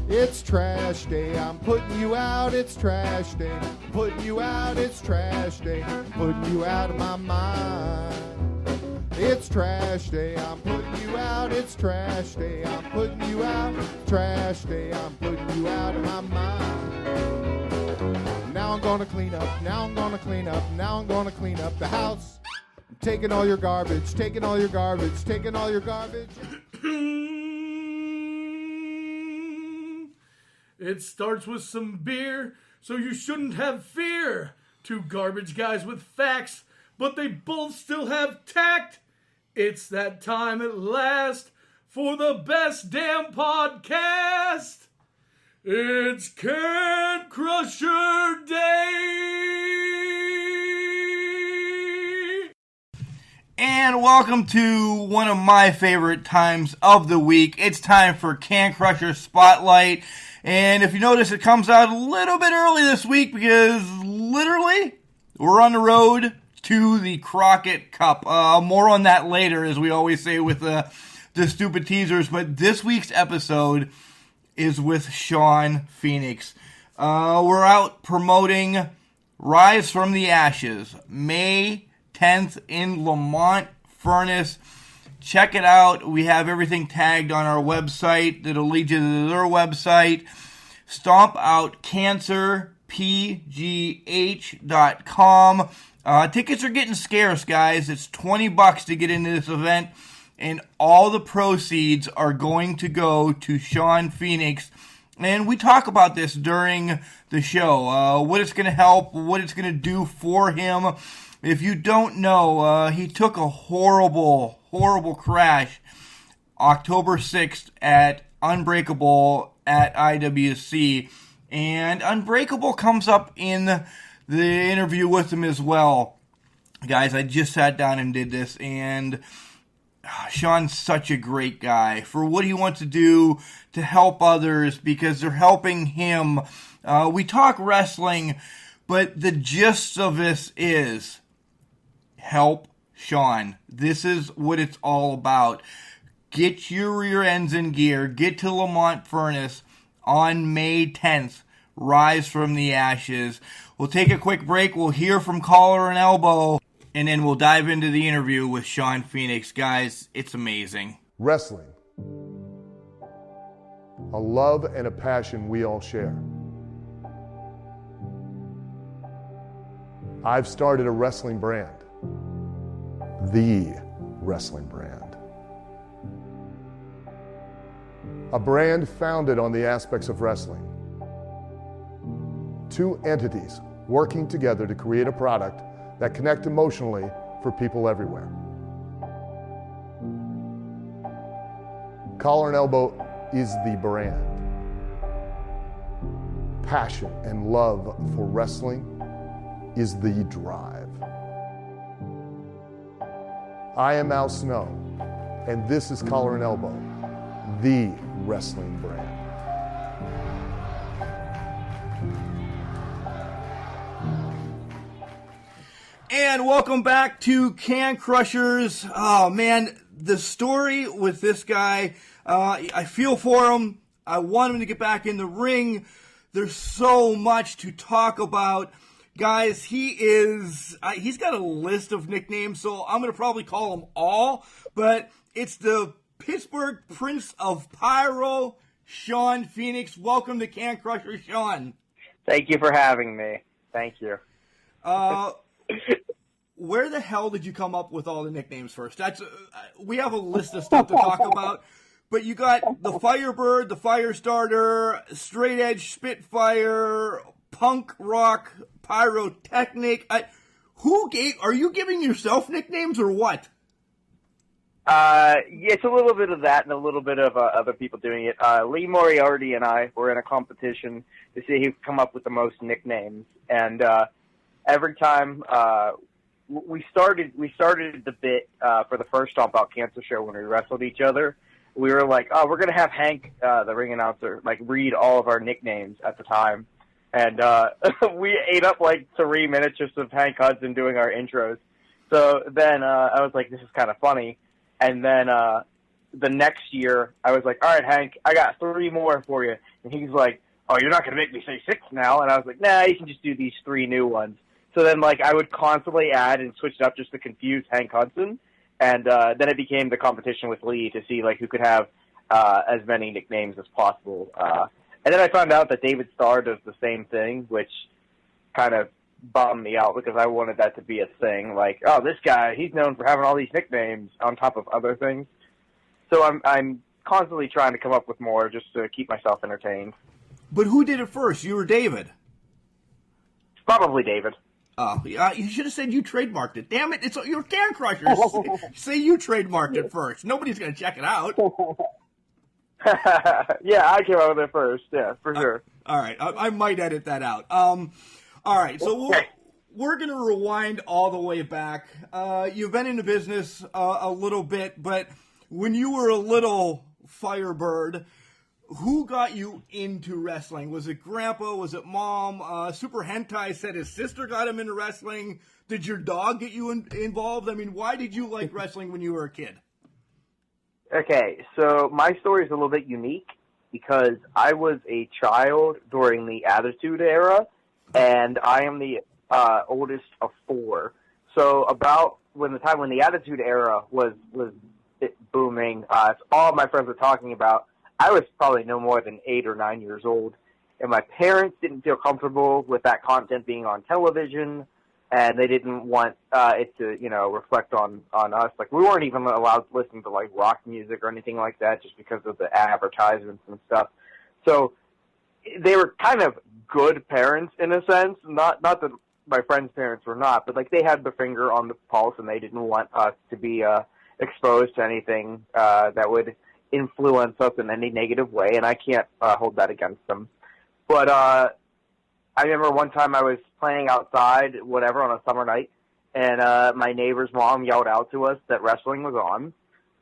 It's trash day, I'm putting you out, it's trash day. Putting you out, it's trash day. Putting you out of my mind. It's trash day, I'm putting you out, it's trash day. I'm putting you out, trash day, I'm putting you out of my mind. Now I'm gonna clean up, now I'm gonna clean up, now I'm gonna clean up the house. I'm taking all your garbage, taking all your garbage, taking all your garbage. It starts with some beer, so you shouldn't have fear. Two garbage guys with facts, but they both still have tact. It's that time at last for the best damn podcast. It's Can Crusher Day! And welcome to one of my favorite times of the week. It's time for Can Crusher Spotlight. And if you notice, it comes out a little bit early this week because literally we're on the road to the Crockett Cup. More on that later, as we always say with the stupid teasers. But this week's episode is with Shawn Phoenix. We're out promoting Rise from the Ashes, May 10th in Lamont Furnace. Check it out. We have everything tagged on our website that'll lead you to their website. Stomp Out Cancer, pgh.com. Tickets are getting scarce, guys. It's $20 to get into this event, and all the proceeds are going to go to Shawn Phoenix. And we talk about this during the show, what it's going to help, what it's going to do for him. If you don't know, he took a horrible crash October 6th at Unbreakable at IWC. And Unbreakable comes up in the interview with him as well. Guys, I just sat down and did this, and Shawn's such a great guy for what he wants to do to help others because they're helping him. We talk wrestling, but the gist of this is help Shawn. This is what it's all about. Get your rear ends in gear. Get to Lamont Furnace on May 10th. Rise from the Ashes. We'll take a quick break. We'll hear from Collar and Elbow, and then we'll dive into the interview with Shawn Phoenix. Guys, it's amazing. Wrestling. A love and a passion we all share. I've started a wrestling brand. The wrestling brand. A brand founded on the aspects of wrestling. Two entities working together to create a product that connect emotionally for people everywhere. Collar and Elbow is the brand. Passion and love for wrestling is the drive. I am Al Snow, and this is Collar and Elbow, the wrestling brand. And welcome back to Can Crushers. Oh man, the story with this guy, I feel for him. I want him to get back in the ring. There's so much to talk about. Guys, he's got a list of nicknames, so I'm going to probably call them all, but it's the Pittsburgh Prince of Pyro, Shawn Phoenix. Welcome to Can Crusher, Shawn. Thank you for having me. Thank you. Where the hell did you come up with all the nicknames first? We have a list of stuff to talk about, but you got the Firebird, the Firestarter, Straight Edge Spitfire, Punk Rock, Pyrotechnic. Are you giving yourself nicknames or what? Yeah, it's a little bit of that and a little bit of other people doing it. Lee Moriarty and I were in a competition to see who could come up with the most nicknames, and every time we started the bit for the first Stomp Out Cancer show when we wrestled each other. We were like, oh, we're gonna have Hank, the ring announcer, like read all of our nicknames at the time. And we ate up like 3 minutes just of Hank Hudson doing our intros. So then I was like, this is kind of funny. And then the next year, I was like, all right, Hank, I got 3 more for you. And he's like, oh, you're not going to make me say 6 now? And I was like, nah, you can just do these 3 new ones. So then, like, I would constantly add and switch it up just to confuse Hank Hudson. And then it became the competition with Lee to see, like, who could have as many nicknames as possible. And then I found out that David Starr does the same thing, which kind of bummed me out because I wanted that to be a thing. Like, oh, this guy, he's known for having all these nicknames on top of other things. So I'm constantly trying to come up with more just to keep myself entertained. But who did it first? You or David? Probably David. Oh, you should have said you trademarked it. Damn it, you're Can Crushers. Say you trademarked it first. Nobody's going to check it out. Yeah, I came out with it first. Yeah, for sure. All right, I might edit that out. All right, so we're going to rewind all the way back. You've been in the business a little bit, but when you were a little Firebird, who got you into wrestling? Was it Grandpa? Was it Mom? Super Hentai said his sister got him into wrestling. Did your dog get you involved? I mean, why did you like wrestling when you were a kid? Okay, so my story is a little bit unique because I was a child during the Attitude Era, and I am the oldest of 4. So about when the Attitude Era was booming, all my friends were talking about, I was probably no more than 8 or 9 years old, and my parents didn't feel comfortable with that content being on television, and they didn't want it to, reflect on us. Like, we weren't even allowed to listen to, like, rock music or anything like that just because of the advertisements and stuff. So they were kind of good parents in a sense. Not that my friends' parents were not, but, like, they had their finger on the pulse, and they didn't want us to be exposed to anything that would influence us in any negative way, and I can't hold that against them. But I remember one time I was playing outside, whatever, on a summer night, and my neighbor's mom yelled out to us that wrestling was on,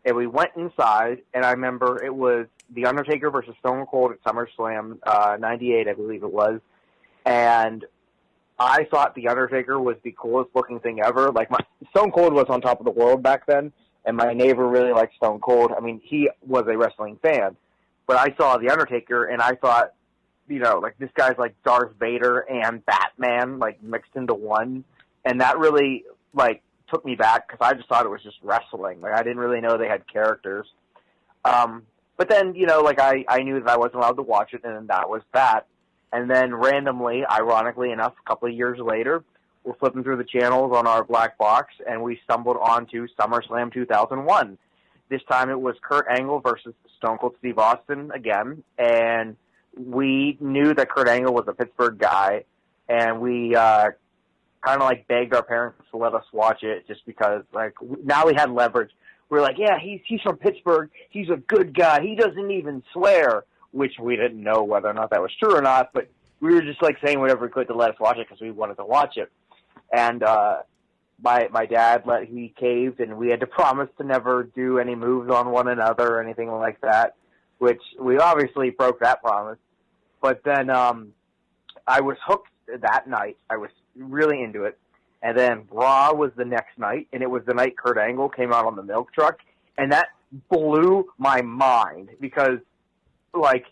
and we went inside, and I remember it was The Undertaker versus Stone Cold at SummerSlam 98, I believe it was, and I thought The Undertaker was the coolest looking thing ever. Like, Stone Cold was on top of the world back then, and my neighbor really liked Stone Cold. I mean, he was a wrestling fan. But I saw The Undertaker, and I thought, like, this guy's like Darth Vader and Batman, like, mixed into one. And that really, like, took me back, because I just thought it was just wrestling. Like, I didn't really know they had characters. But then, like, I knew that I wasn't allowed to watch it, and that was that. And then randomly, ironically enough, a couple of years later, we're flipping through the channels on our black box, and we stumbled onto SummerSlam 2001. This time it was Kurt Angle versus Stone Cold Steve Austin again, and we knew that Kurt Angle was a Pittsburgh guy, and we kind of, like, begged our parents to let us watch it just because, like, now we had leverage. We were like, yeah, he's from Pittsburgh. He's a good guy. He doesn't even swear, which we didn't know whether or not that was true or not, but we were just, like, saying whatever we could to let us watch it because we wanted to watch it. And my dad, he caved, and we had to promise to never do any moves on one another or anything like that, which we obviously broke that promise. But then I was hooked that night. I was really into it. And then Raw was the next night, and it was the night Kurt Angle came out on the milk truck, and that blew my mind because, like,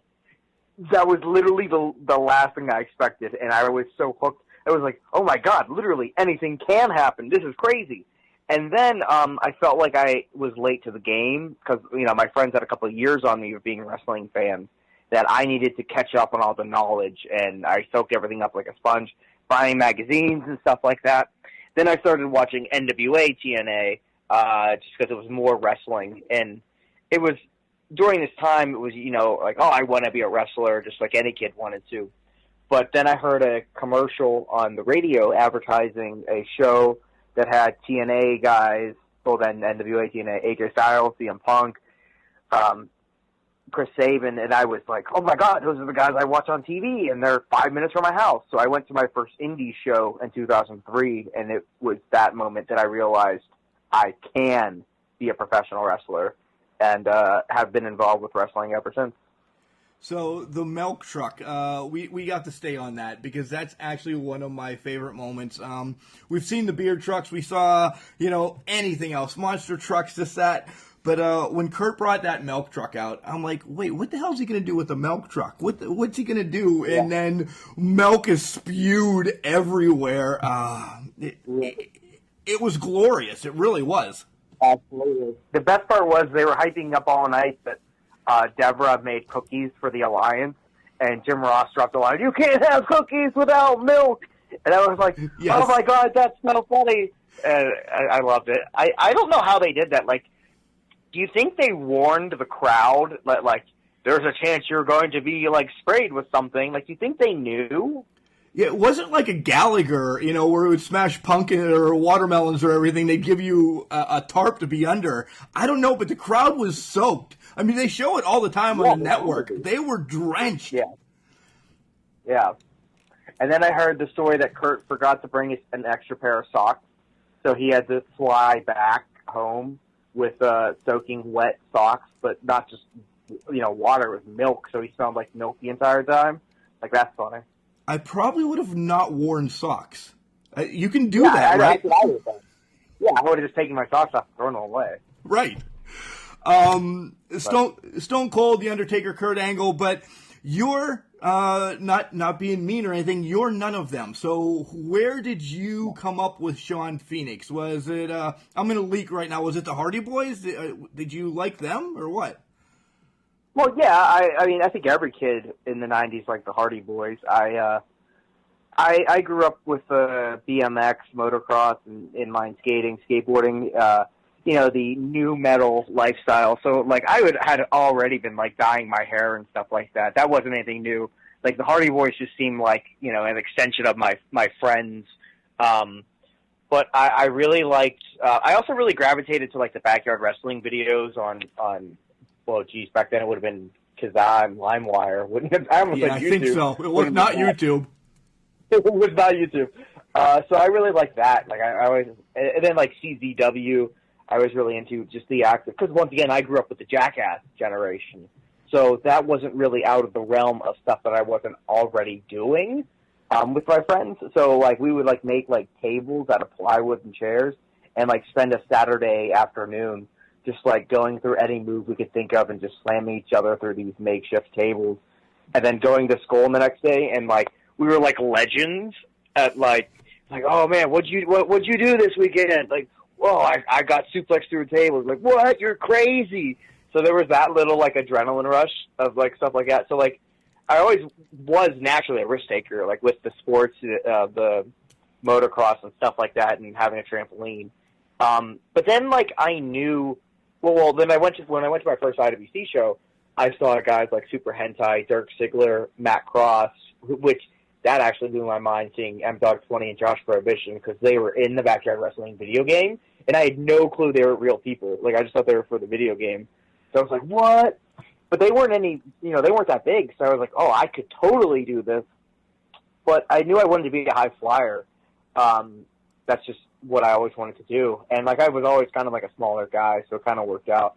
that was literally the last thing I expected, and I was so hooked. I was like, oh my God, literally anything can happen. This is crazy. And then I felt like I was late to the game because, my friends had a couple of years on me of being wrestling fans that I needed to catch up on all the knowledge, and I soaked everything up like a sponge, buying magazines and stuff like that. Then I started watching NWA TNA just because it was more wrestling. And it was, during this time, it was, like, oh, I want to be a wrestler just like any kid wanted to. But then I heard a commercial on the radio advertising a show that had TNA guys, well then NWA TNA, AJ Styles, CM Punk, Chris Sabin, and I was like, oh my God, those are the guys I watch on TV, and they're 5 minutes from my house. So I went to my first indie show in 2003, and it was that moment that I realized I can be a professional wrestler, and have been involved with wrestling ever since. So the milk truck, we got to stay on that because that's actually one of my favorite moments. We've seen the beer trucks. We saw, anything else, monster trucks, this, that. But when Kurt brought that milk truck out, I'm like, wait, what the hell is he going to do with the milk truck? What's he going to do? Yeah. And then milk is spewed everywhere. It was glorious. It really was. Absolutely. The best part was they were hyping up all night that Deborah made cookies for the Alliance, and Jim Ross dropped the line, "You can't have cookies without milk." And I was like, yes. Oh my God, that's so funny. And I loved it. I don't know how they did that. Like, do you think they warned the crowd that, like, there's a chance you're going to be, like, sprayed with something? Like, do you think they knew? Yeah, it wasn't like a Gallagher, where it would smash pumpkin or watermelons or everything. They'd give you a tarp to be under. I don't know, but the crowd was soaked. I mean, they show it all the time on the network. They were drenched. Yeah. Yeah. And then I heard the story that Kurt forgot to bring an extra pair of socks, so he had to fly back home with soaking wet socks, but not just, water, with milk, so he smelled like milk the entire time. Like, that's funny. I probably would have not worn socks. You can do that, right? That's what I would have done. Yeah, I would have just taken my socks off and thrown them away. Right. Stone Cold, The Undertaker, Kurt Angle, but you're not being mean or anything. You're none of them. So where did you come up with Shawn Phoenix? Was it? I'm going to leak right now. Was it the Hardy Boys? Did you like them or what? Well, yeah. I mean, I think every kid in the '90s liked the Hardy Boys. I grew up with BMX, motocross, and inline skating, skateboarding. The new metal lifestyle. So, like, had already been, like, dyeing my hair and stuff like that. That wasn't anything new. Like, the Hardy Boys just seemed like, an extension of my friends. But I really liked, I also really gravitated to, like, the backyard wrestling videos on well, geez, back then it would have been Kazaa and LimeWire. Wouldn't it? I almost said YouTube. I think so. It was not YouTube. It was not YouTube. So I really liked that. Like, I always, and then, like, CZW, I was really into just the act, because once again, I grew up with the Jackass generation. So that wasn't really out of the realm of stuff that I wasn't already doing with my friends. So, like, we would, like, make, like, tables out of plywood and chairs and, like, spend a Saturday afternoon just, like, going through any move we could think of and just slamming each other through these makeshift tables. And then going to school the next day, and, like, we were, like, legends at, like, oh, man, what'd you do this weekend? Like, whoa, I got suplexed through a table. Like, what? You're crazy. So there was that little, like, adrenaline rush of, like, stuff like that. So, like, I always was naturally a risk taker, like, with the sports, the motocross and stuff like that, and having a trampoline. But then, like, I knew, well, then when I went to my first IWC show, I saw guys like Super Hentai, Dirk Ziggler, Matt Cross, which that actually blew my mind, seeing M-Dog 20 and Josh Prohibition, because they were in the Backyard Wrestling video game, and I had no clue they were real people. Like, I just thought they were for the video game. So I was like, what? But they weren't they weren't that big, so I was like, oh, I could totally do this. But I knew I wanted to be a high flyer. That's just what I always wanted to do. And, like, I was always kind of like a smaller guy, so it kind of worked out.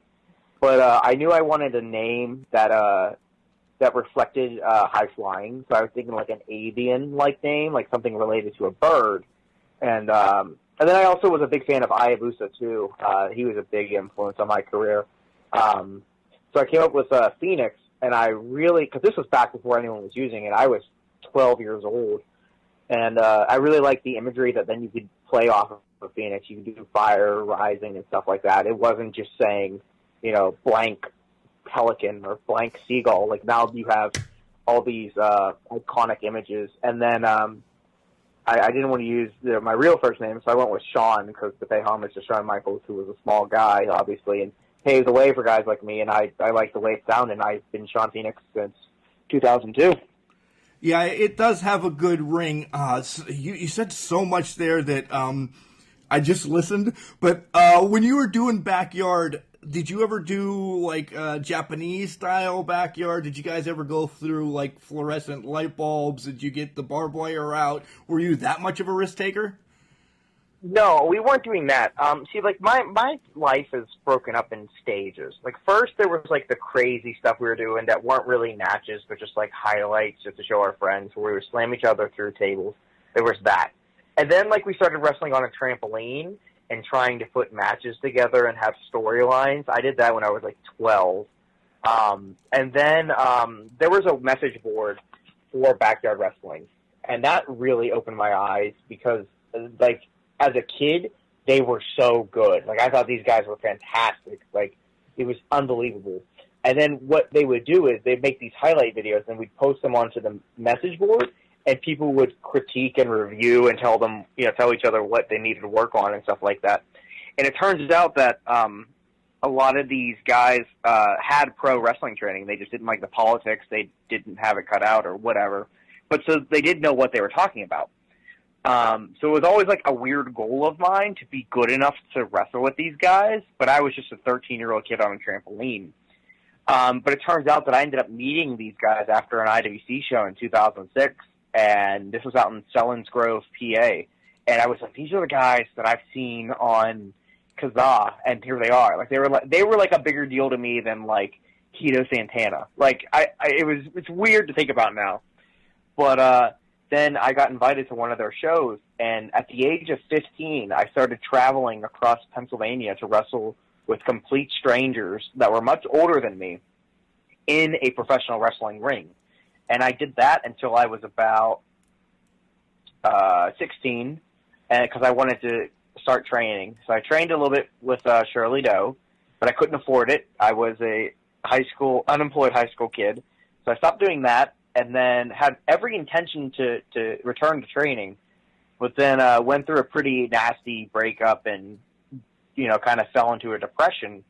But I knew I wanted a name that reflected high flying. So I was thinking like an avian-like name, like something related to a bird. And then I also was a big fan of Hayabusa, too. He was a big influence on my career. So I came up with Phoenix, and I really, because this was back before anyone was using it, I was 12 years old. And I really liked the imagery that then you could play off of Phoenix. You could do fire rising and stuff like that. It wasn't just saying, blank pelican or blank seagull. Like, now you have all these iconic images. And then I didn't want to use my real first name, so I went with Shawn, because to pay homage to Shawn Michaels, who was a small guy, obviously, and paved the way for guys like me, and I like the way it sounded, and I've been Shawn Phoenix since 2002. Yeah, it does have a good ring. You said so much there that I just listened. But when you were doing backyard, did you ever do, like, Japanese style backyard? Did you guys ever go through, like, fluorescent light bulbs? Did you get the barbed wire out? Were you that much of a risk taker? No, we weren't doing that. See, like, my life is broken up in stages. Like, first there was, like, the crazy stuff we were doing that weren't really matches, but just, like, highlights just to show our friends, where we would slam each other through tables. There was that. And then, like, we started wrestling on a trampoline, and trying to put matches together and have storylines. I did that when I was like 12. And then there was a message board for backyard wrestling, and that really opened my eyes because, like, as a kid, they were so good. Like, I thought these guys were fantastic. Like, it was unbelievable. And then what they would do is they'd make these highlight videos, and we'd post them onto the message board, and people would critique and review and tell them, tell each other what they needed to work on and stuff like that. And it turns out that a lot of these guys had pro wrestling training. They just didn't like the politics. They didn't have it cut out or whatever. But so they did know what they were talking about. So it was always like a weird goal of mine to be good enough to wrestle with these guys. But I was just a 13-year-old kid on a trampoline. But it turns out that I ended up meeting these guys after an IWC show in 2006. And this was out in Selinsgrove, PA. And I was like, these are the guys that I've seen on Kazaa, and here they are. Like they were like a bigger deal to me than like Tito Santana. Like it's weird to think about now. But then I got invited to one of their shows, and at the age of 15, I started traveling across Pennsylvania to wrestle with complete strangers that were much older than me in a professional wrestling ring. And I did that until I was about 16, and because I wanted to start training. So I trained a little bit with Shirley Doe, but I couldn't afford it. I was a unemployed high school kid. So I stopped doing that and then had every intention to return to training, but then went through a pretty nasty breakup and, kind of fell into a depression.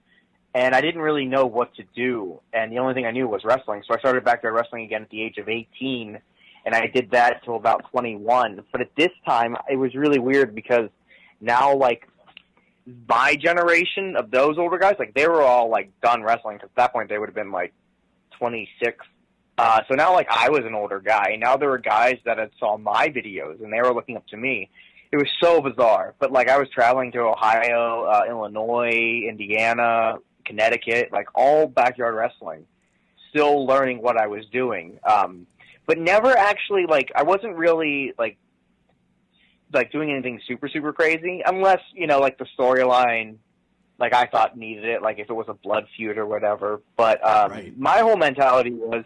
And I didn't really know what to do. And the only thing I knew was wrestling. So I started backyard wrestling again at the age of 18, and I did that till about 21. But at this time, it was really weird because now, like, my generation of those older guys, like, they were all, like, done wrestling. Because at that point, they would have been, like, 26. So now, like, I was an older guy. Now there were guys that had saw my videos, and they were looking up to me. It was so bizarre. But, like, I was traveling to Ohio, Illinois, Indiana, Connecticut, like, all backyard wrestling, still learning what I was doing. But never actually, like, I wasn't really, like doing anything super, super crazy, unless, like, the storyline, like, I thought needed it, like, if it was a blood feud or whatever. But My whole mentality was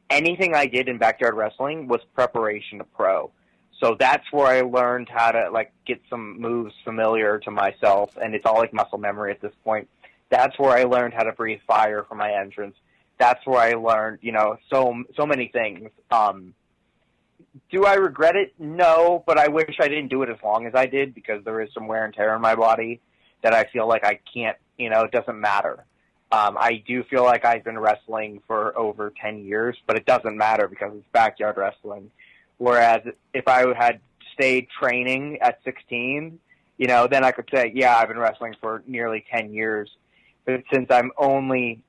anything I did in backyard wrestling was preparation to pro. So that's where I learned how to, like, get some moves familiar to myself, and it's all, like, muscle memory at this point. That's where I learned how to breathe fire for my entrance. That's where I learned, so many things. Do I regret it? No, but I wish I didn't do it as long as I did because there is some wear and tear in my body that I feel like I can't, it doesn't matter. I do feel like I've been wrestling for over 10 years, but it doesn't matter because it's backyard wrestling. Whereas if I had stayed training at 16, then I could say, yeah, I've been wrestling for nearly 10 years. But since I'm only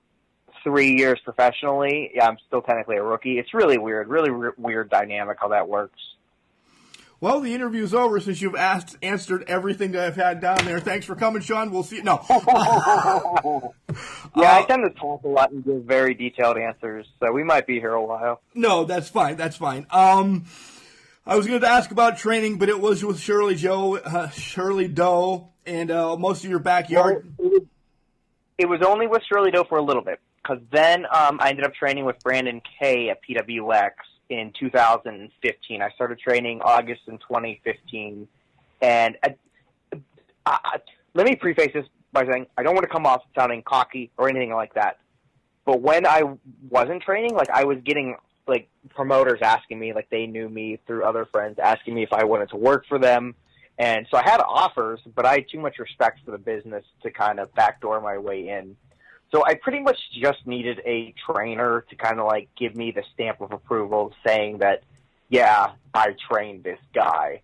3 years professionally, yeah, I'm still technically a rookie. It's really weird, weird dynamic how that works. Well, the interview's over since you've answered everything that I've had down there. Thanks for coming, Shawn. We'll see you. No. Yeah, I tend to talk a lot and give very detailed answers, so we might be here a while. No, that's fine. That's fine. I was going to ask about training, but it was with Shirley Doe, and most of your backyard. Well, it was only with Shirley Doe for a little bit, because then I ended up training with Brandon Kay at PWX in 2015. I started training August in 2015, and let me preface this by saying I don't want to come off sounding cocky or anything like that, but when I wasn't training, like, I was getting, like, promoters asking me, like, they knew me through other friends, asking me if I wanted to work for them. And so I had offers, but I had too much respect for the business to kind of backdoor my way in. So I pretty much just needed a trainer to kind of, like, give me the stamp of approval saying that, yeah, I trained this guy.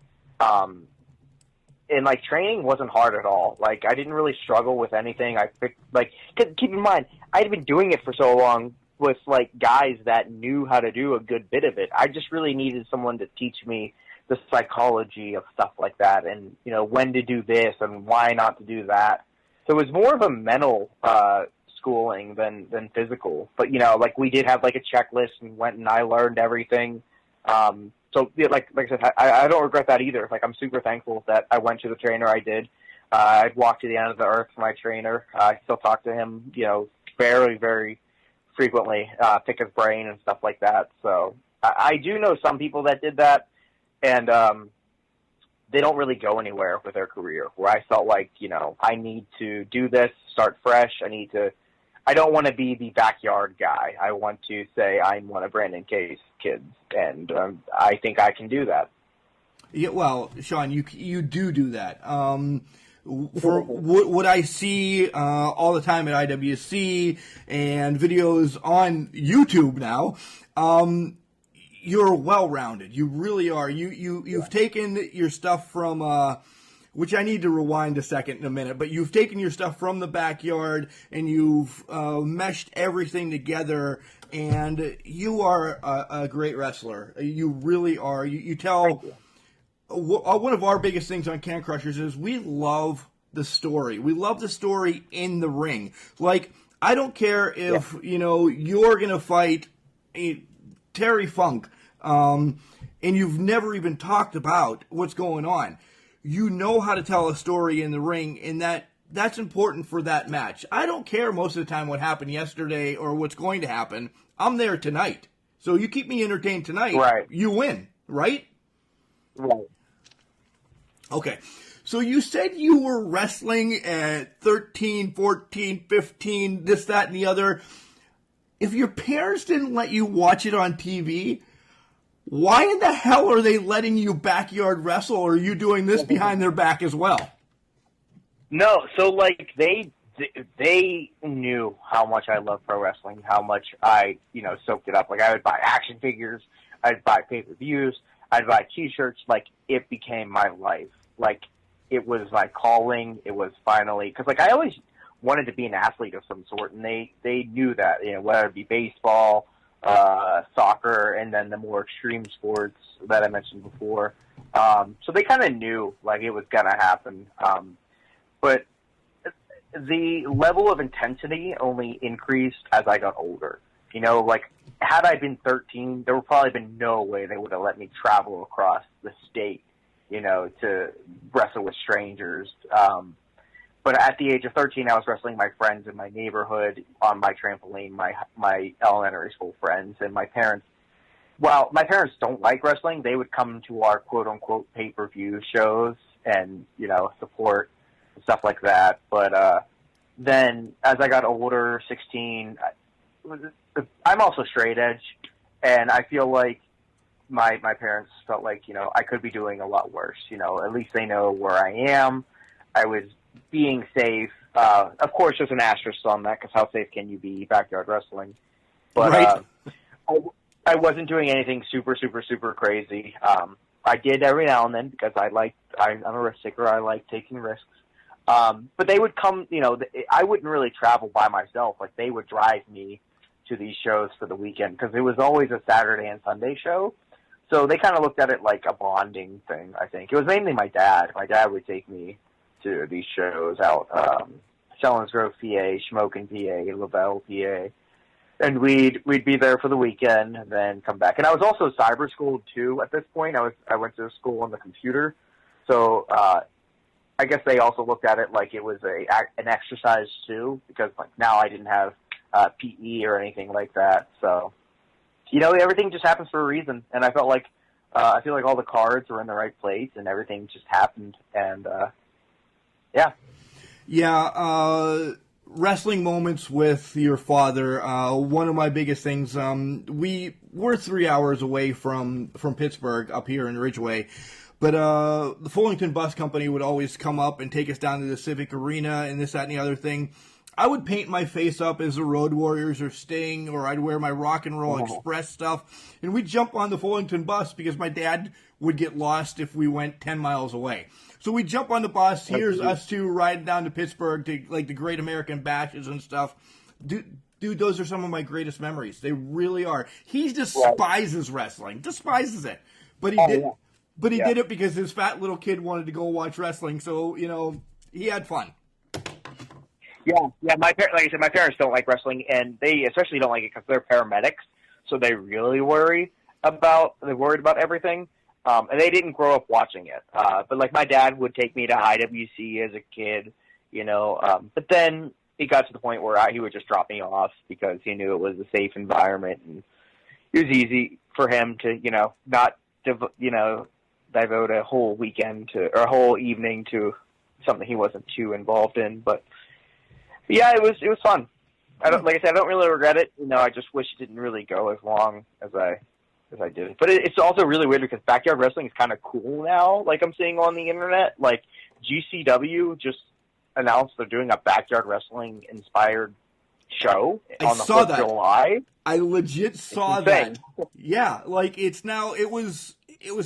And, like, training wasn't hard at all. Like, I didn't really struggle with anything. I picked, like, 'cause keep in mind, I'd been doing it for so long with, like, guys that knew how to do a good bit of it. I just really needed someone to teach me the psychology of stuff like that and, when to do this and why not to do that. So it was more of a mental schooling than physical. But, like, we did have, like, a checklist and went and I learned everything. So, yeah, like I said, I don't regret that either. Like, I'm super thankful that I went to the trainer I did. I'd walk to the end of the earth for my trainer. I still talk to him, very, very frequently, pick his brain and stuff like that. So I do know some people that did that, and they don't really go anywhere with their career, where I felt like, I need to do this, start fresh. I don't want to be the backyard guy. I want to say I'm one of Brandon Kay's kids, and I think I can do that. Yeah, well, Shawn, you do that. For what I see all the time at IWC and videos on YouTube now, you're well-rounded. You really are. You've taken your stuff from, which I need to rewind a second in a minute, but you've taken your stuff from the backyard and you've meshed everything together, and you are a great wrestler. You really are. You tell. One of our biggest things on Can Crushers is we love the story. We love the story in the ring. Like, I don't care if, you're going to fight Terry Funk, and you've never even talked about what's going on. You know how to tell a story in the ring, and that's important for that match. I don't care most of the time what happened yesterday or what's going to happen. I'm there tonight. So you keep me entertained tonight, right. You win, right? Right. Okay, so you said you were wrestling at 13, 14, 15, this, that, and the other. If your parents didn't let you watch it on TV, why in the hell are they letting you backyard wrestle, or are you doing this behind their back as well? No, so, they knew how much I love pro wrestling, how much I, soaked it up. Like, I would buy action figures, I'd buy pay-per-views, I'd buy T-shirts. Like, it became my life. Like, it was my calling. It was finally, because I always wanted to be an athlete of some sort, and they knew that, whether it be baseball, soccer, and then the more extreme sports that I mentioned before. So they kind of knew, it was going to happen. But the level of intensity only increased as I got older. Had I been 13, there would probably been no way they would have let me travel across the state, to wrestle with strangers. But at the age of 13, I was wrestling my friends in my neighborhood on my trampoline, my elementary school friends, and my parents. Well, my parents don't like wrestling. They would come to our quote-unquote pay-per-view shows and, support and stuff like that. But then as I got older, 16, I'm also straight edge, and I feel like my parents felt like, I could be doing a lot worse. At least they know where I am. I was being safe. Of course, there's an asterisk on that, because how safe can you be backyard wrestling? But right. I wasn't doing anything super, super, super crazy. I did every now and then, because I'm a risk taker. I like taking risks. But they would come, I wouldn't really travel by myself. Like, they would drive me to these shows for the weekend, because it was always a Saturday and Sunday show. So they kind of looked at it like a bonding thing, I think. It was mainly my dad. My dad would take me to these shows out, Selinsgrove, PA, Shamokin, PA, Lavelle, PA. And we'd be there for the weekend and then come back. And I was also cyber schooled too at this point. I went to school on the computer. So I guess they also looked at it like it was an exercise too, because now I didn't have PE or anything like that. So, everything just happens for a reason. And I felt like, I feel like all the cards were in the right place and everything just happened. And, yeah. Yeah, wrestling moments with your father. One of my biggest things, we're 3 hours away from Pittsburgh up here in Ridgeway. But the Fullington Bus Company would always come up and take us down to the Civic Arena and this, that, and the other thing. I would paint my face up as the Road Warriors or Sting, or I'd wear my Rock and Roll Express stuff, and we'd jump on the Fullington bus, because my dad would get lost if we went 10 miles away. So we'd jump on the bus. Here's us two riding down to Pittsburgh to, the Great American Bashes and stuff. Dude, those are some of my greatest memories. They really are. He despises wrestling. Despises it. But he did. Yeah. But he did it because his fat little kid wanted to go watch wrestling. So, he had fun. Yeah. Like I said, my parents don't like wrestling, and they especially don't like it because they're paramedics, so they really worried about everything. And they didn't grow up watching it. But like my dad would take me to IWC as a kid, but then it got to the point where he would just drop me off because he knew it was a safe environment and it was easy for him to, not, devote a whole weekend or a whole evening to something he wasn't too involved in. But yeah, it was fun. Like I said, I don't really regret it. I just wish it didn't really go as long as I did. But it's also really weird because backyard wrestling is kind of cool now. Like I'm seeing on the internet, like GCW just announced they're doing a backyard wrestling inspired show on the 4th of July. I legit saw that. Yeah, like it's now. It was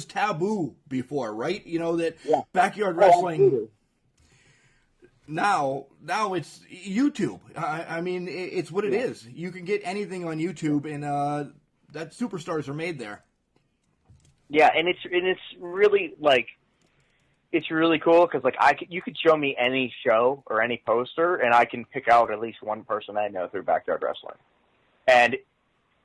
taboo before, right? That backyard wrestling. Now it's YouTube. I mean, it's what it is. You can get anything on YouTube, and that superstars are made there. Yeah, and it's really like it's really cool because like you could show me any show or any poster, and I can pick out at least one person I know through backyard wrestling, and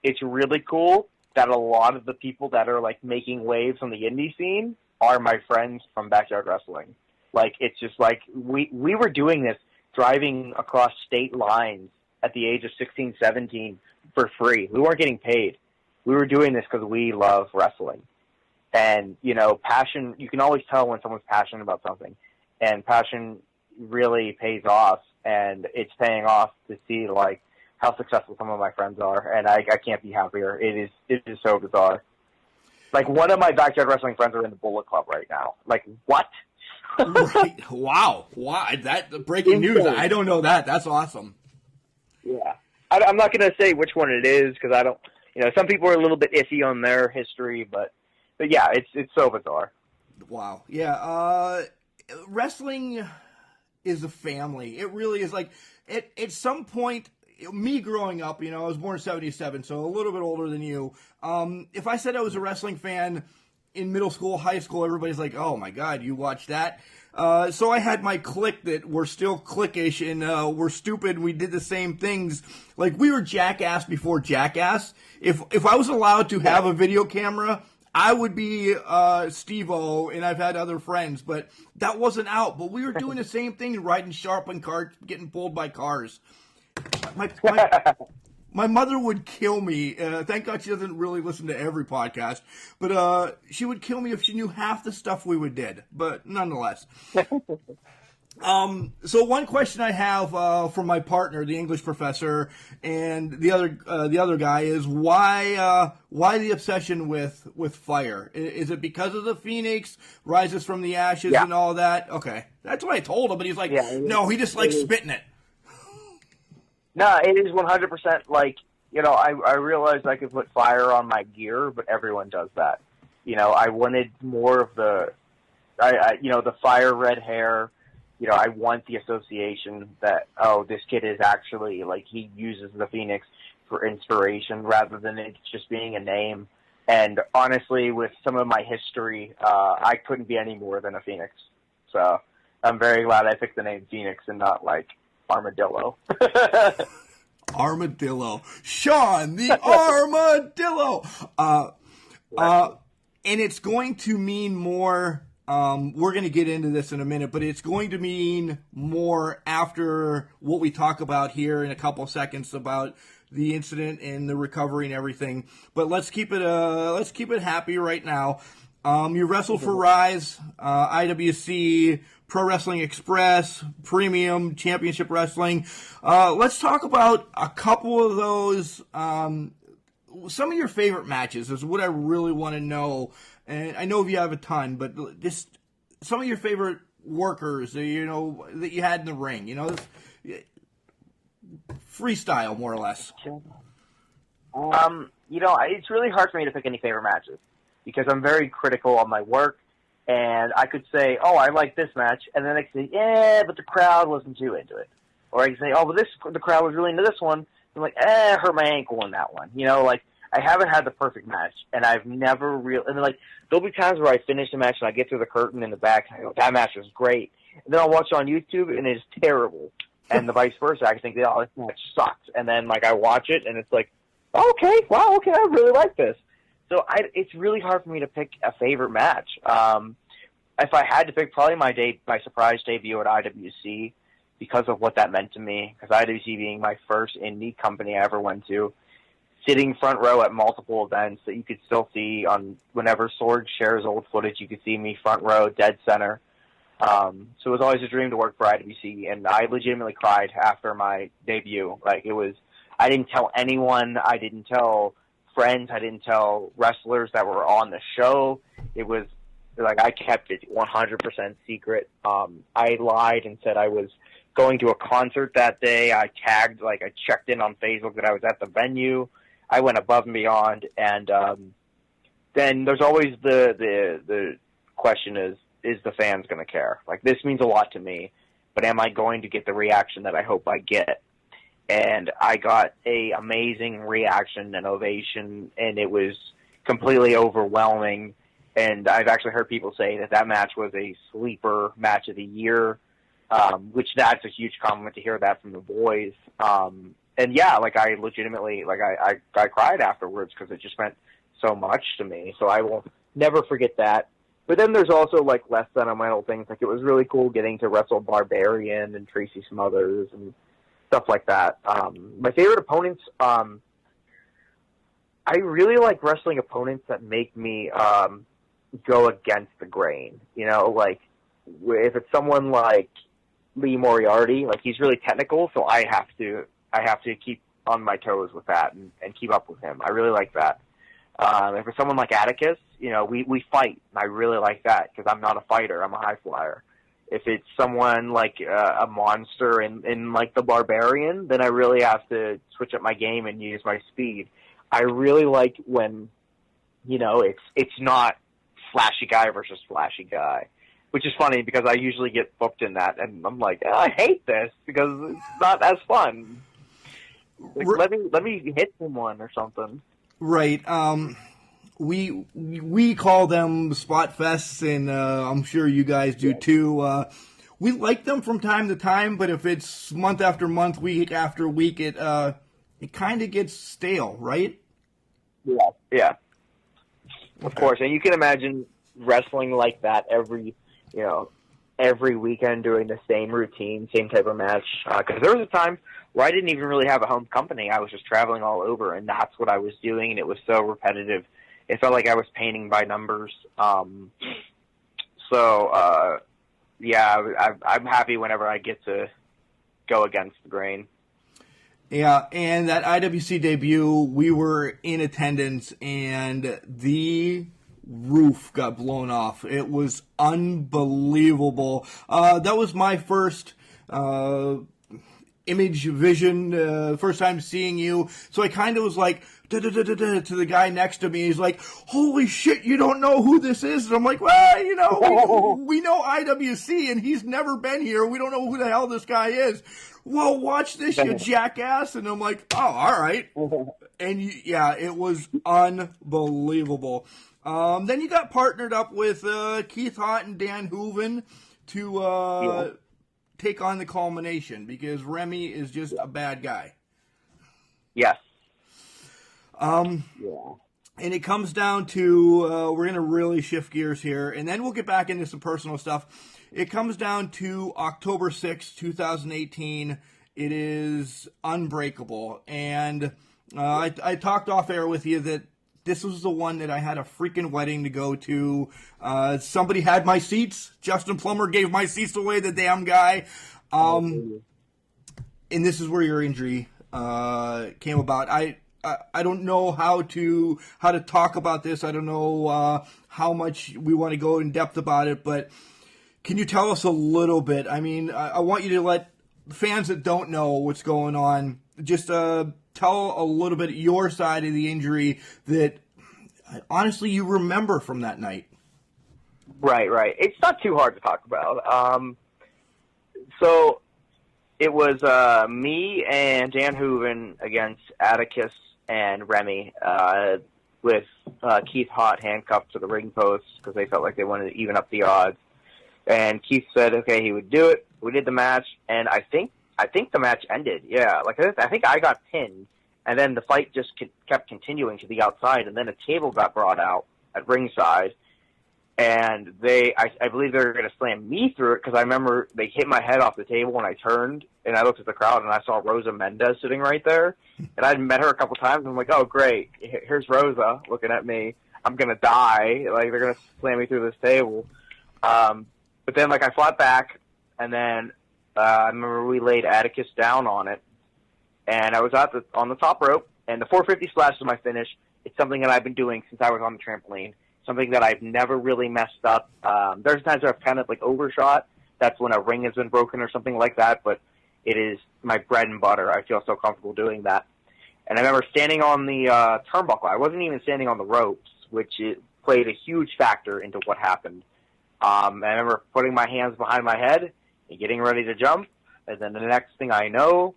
it's really cool that a lot of the people that are like making waves on the indie scene are my friends from backyard wrestling. Like it's just like we were doing this driving across state lines at the age of 16, 17 for free. We weren't getting paid. We were doing this because we love wrestling. And, passion, you can always tell when someone's passionate about something. And passion really pays off. And it's paying off to see, like, how successful some of my friends are. And I can't be happier. It is so bizarre. Like, one of my backyard wrestling friends are in the Bullet Club right now. Like, what? Right. Wow. That breaking news. I don't know that. That's awesome. Yeah. I'm not going to say which one it is because I don't, some people are a little bit iffy on their history, but yeah, it's so bizarre. Wow. Yeah. Wrestling is a family. It really is. Like at some point, me growing up, I was born in 77, so a little bit older than you. If I said I was a wrestling fan in middle school, high school, everybody's like, oh my God, you watch that? So I had my clique that were still cliquish and we're stupid. We did the same things. Like we were Jackass before Jackass. If I was allowed to have a video camera, I would be Steve-O, and I've had other friends, but that wasn't out. But we were doing the same thing, riding sharpened carts, getting pulled by cars. My mother would kill me. Thank God she doesn't really listen to every podcast. But she would kill me if she knew half the stuff we did. But nonetheless. So one question I have from my partner, the English professor, and the other guy is why the obsession with fire? Is it because of the Phoenix rises from the ashes and all that? Okay, that's what I told him, but he's like, no, he just likes spitting it. No, it is 100% like, I realized I could put fire on my gear, but everyone does that. I wanted more of the fire red hair. I want the association that, this kid is actually, like, he uses the Phoenix for inspiration rather than it just being a name. And honestly, with some of my history, I couldn't be any more than a Phoenix. So I'm very glad I picked the name Phoenix and not, like, Armadillo. Armadillo. Shawn, the Armadillo. And it's going to mean more. We're going to get into this in a minute, but it's going to mean more after what we talk about here in a couple of seconds about the incident and the recovery and everything. But let's keep it happy right now. You wrestled for Rise, IWC, Pro Wrestling Express, Premium, Championship Wrestling. Let's talk about a couple of those. Some of your favorite matches is what I really want to know. And I know you have a ton, but just some of your favorite workers, that you had in the ring. Freestyle, more or less. It's really hard for me to pick any favorite matches because I'm very critical on my work. And I could say, I like this match, and then I could say, but the crowd wasn't too into it. Or I could say, but the crowd was really into this one. I'm like, hurt my ankle in that one. I haven't had the perfect match, and I've never and like, there'll be times where I finish the match and I get through the curtain in the back, and I go, that match was great. And then I'll watch it on YouTube, and it's terrible. And the vice versa. I think, this match sucks. And then, like, I watch it, and it's like, okay, wow, okay, I really like this. So it's really hard for me to pick a favorite match. If I had to pick, probably my surprise debut at IWC, because of what that meant to me. Because IWC being my first indie company I ever went to, sitting front row at multiple events that you could still see on whenever Sword shares old footage, you could see me front row, dead center. So it was always a dream to work for IWC, and I legitimately cried after my debut. Like, I didn't tell anyone, I didn't tell friends, I didn't tell wrestlers that were on the show. It was like, I kept it 100% secret. I lied and said I was going to a concert that day. I checked in on Facebook that I was at the venue. I went above and beyond, and then there's always the question is the fans going to care? Like, this means a lot to me, but am I going to get the reaction that I hope I get? And I got a amazing reaction and ovation, and it was completely overwhelming. And I've actually heard people say that match was a sleeper match of the year, which that's a huge compliment to hear that from the boys. And yeah, like, I legitimately, like, I cried afterwards because it just meant so much to me. So I will never forget that. But then there's also, like, less sentimental things. Like, it was really cool getting to wrestle Barbarian and Tracy Smothers and stuff like that. My favorite opponents, I really like wrestling opponents that make me go against the grain. You know, like, if it's someone like Lee Moriarty, like, he's really technical, so I have to keep on my toes with that and keep up with him. I really like that. If it's someone like Atticus, you know, we fight, and I really like that because I'm not a fighter. I'm a high flyer. If it's someone like a monster in like the Barbarian, then I really have to switch up my game and use my speed. I really like when, you know, it's not flashy guy versus flashy guy, which is funny because I usually get booked in that, and I'm like, oh, I hate this because it's not as fun. Like, let me hit someone or something. Right. We call them spot fests, and I'm sure you guys do too. We like them from time to time, but if it's month after month, week after week, it kind of gets stale, right? Yeah. Of course, and you can imagine wrestling like that every weekend, doing the same routine, same type of match. Because there was a time where I didn't even really have a home company. I was just traveling all over, and that's what I was doing, and it was so repetitive. It felt like I was painting by numbers. Yeah, I'm happy whenever I get to go against the grain. Yeah, and that IWC debut, we were in attendance, and the roof got blown off. It was unbelievable. That was my first image vision, first time seeing you. So I kind of was like, to the guy next to me. He's like, holy shit, you don't know who this is? And I'm like, well, you know, we know IWC, and he's never been here. We don't know who the hell this guy is. Well, watch this, you jackass. And I'm like, oh, all right. And yeah, it was unbelievable. Then you got partnered up with Keith Hott and Dan Hooven to take on the Culmination, because Remy is just a bad guy. Yes. And it comes down to, we're going to really shift gears here, and then we'll get back into some personal stuff. It comes down to October 6th, 2018. It is Unbreakable. And I talked off air with you that this was the one that I had a freaking wedding to go to. Somebody had my seats. Justin Plummer gave my seats away, the damn guy. And this is where your injury came about. I don't know how to talk about this. I don't know how much we want to go in depth about it, but can you tell us a little bit? I mean, I want you to let fans that don't know what's going on just tell a little bit your side of the injury that honestly you remember from that night. Right. It's not too hard to talk about. So it was me and Dan Hooven against Atticus and Remy, with Keith Hott handcuffed to the ring post because they felt like they wanted to even up the odds. And Keith said, okay, he would do it. We did the match, and I think the match ended. Yeah, like I think I got pinned, And then the fight just kept continuing to the outside, and then a table got brought out at ringside, and I believe they were going to slam me through it, because I remember they hit my head off the table when I turned, and I looked at the crowd, and I saw Rosa Mendez sitting right there, and I'd met her a couple times, and I'm like, oh, great, here's Rosa looking at me. I'm going to die. Like, they're going to slam me through this table. But then, like, I fought back, and then I remember we laid Atticus down on it, and I was on the top rope, and the 450 splash was my finish. It's something that I've been doing since I was on the trampoline, something that I've never really messed up. There's times where I've kind of, like, overshot. That's when a ring has been broken or something like that, but it is my bread and butter. I feel so comfortable doing that. And I remember standing on the turnbuckle. I wasn't even standing on the ropes, which played a huge factor into what happened. And I remember putting my hands behind my head and getting ready to jump, and then the next thing I know,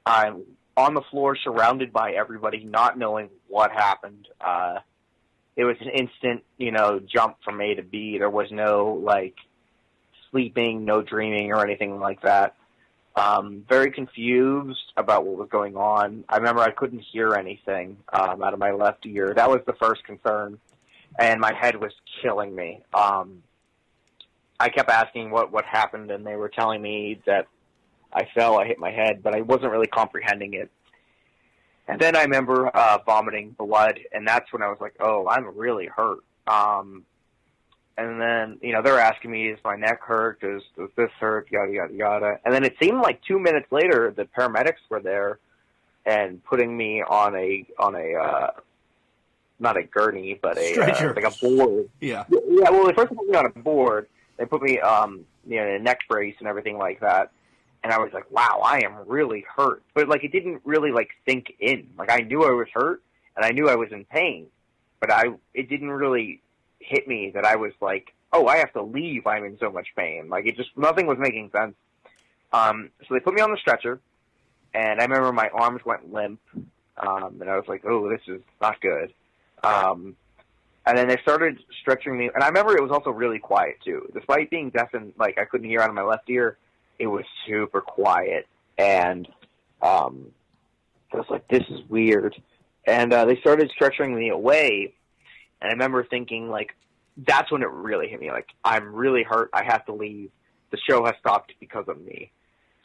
I'm on the floor surrounded by everybody, not knowing what happened. It was an instant, jump from A to B. There was no, like, sleeping, no dreaming or anything like that. Very confused about what was going on. I remember I couldn't hear anything out of my left ear. That was the first concern, and my head was killing me. I kept asking what happened, and they were telling me that I fell, I hit my head, but I wasn't really comprehending it. And then I remember vomiting blood, and that's when I was like, oh, I'm really hurt. And then, they're asking me, is my neck hurt? Does this hurt? Yada, yada, yada. And then it seemed like 2 minutes later, the paramedics were there and putting me on a not a gurney, but like a board. Yeah. Yeah, well, they first put me on a board. They put me, in a neck brace and everything like that. And I was like, wow, I am really hurt. But, like, it didn't really, like, sink in. Like, I knew I was hurt, and I knew I was in pain. But it didn't really hit me that I was like, oh, I have to leave. I'm in so much pain. Like, nothing was making sense. So they put me on the stretcher, and I remember my arms went limp. And I was like, oh, this is not good. And then they started stretching me. And I remember it was also really quiet, too. Despite being deaf and, like, I couldn't hear out of my left ear, it was super quiet, and I was like, this is weird. And they started stretching me away, and I remember thinking, like, that's when it really hit me. Like, I'm really hurt. I have to leave. The show has stopped because of me.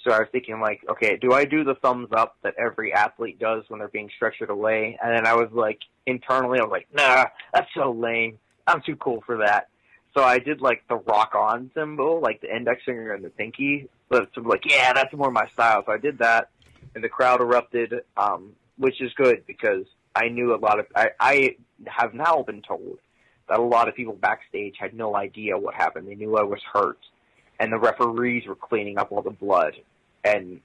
So I was thinking, like, okay, do I do the thumbs up that every athlete does when they're being stretchered away? And then I was like, internally, I was like, nah, that's so lame. I'm too cool for that. So I did, like, the rock-on symbol, like the index finger and the pinky. But I'm like, yeah, that's more my style. So I did that, and the crowd erupted, which is good because I knew I have now been told that a lot of people backstage had no idea what happened. They knew I was hurt, and the referees were cleaning up all the blood. And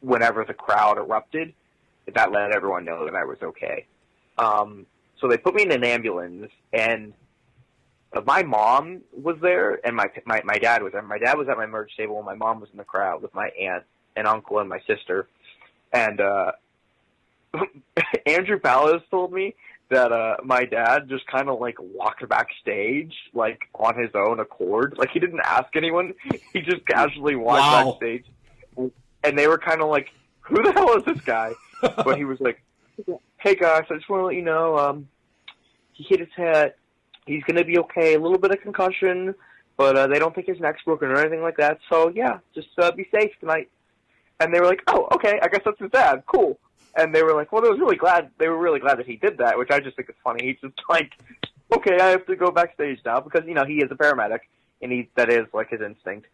whenever the crowd erupted, that let everyone know that I was okay. So they put me in an ambulance, and my mom was there, and my dad was there. My dad was at my merge table, and my mom was in the crowd with my aunt and uncle and my sister. And Andrew Palace told me that my dad just kind of, like, walked backstage, like, on his own accord. Like, he didn't ask anyone. He just casually walked backstage. And they were kind of like, who the hell is this guy? But he was like, hey, guys, I just want to let you know, he hit his head. He's going to be okay. A little bit of concussion, but they don't think his neck's broken or anything like that. So, yeah, just be safe tonight. And they were like, oh, okay, I guess that's his dad. Cool. And they were like, well, they were really glad that he did that, which I just think is funny. He's just like, okay, I have to go backstage now because, he is a paramedic, and that is, like, his instinct.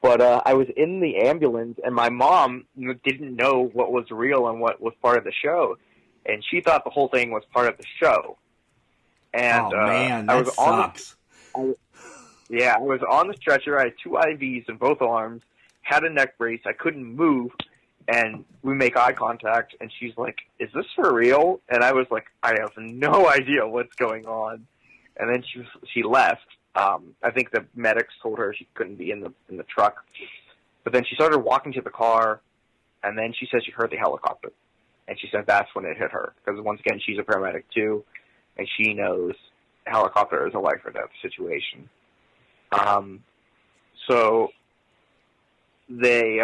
But I was in the ambulance, and my mom didn't know what was real and what was part of the show. And she thought the whole thing was part of the show. And, man, that sucks. I was on the stretcher. I had 2 IVs in both arms, had a neck brace. I couldn't move, and we make eye contact, and she's like, is this for real? And I was like, I have no idea what's going on. And then she left. I think the medics told her she couldn't be in the truck. But then she started walking to the car, and then she said she heard the helicopter. And she said that's when it hit her. Because, once again, she's a paramedic, too. And she knows helicopter is a life or death situation. So they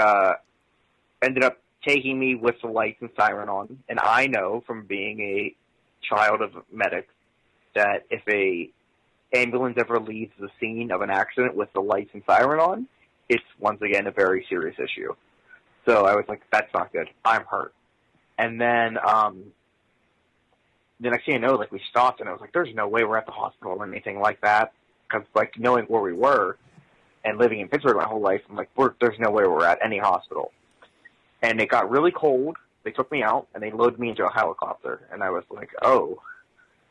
ended up taking me with the lights and siren on. And I know from being a child of medics that if a ambulance ever leaves the scene of an accident with the lights and siren on, it's once again a very serious issue. So I was like, that's not good. I'm hurt. And then the next thing I know, like, we stopped, and I was like, there's no way we're at the hospital or anything like that. Because, like, knowing where we were and living in Pittsburgh my whole life, I'm like, there's no way we're at any hospital. And it got really cold. They took me out, and they loaded me into a helicopter. And I was like, oh,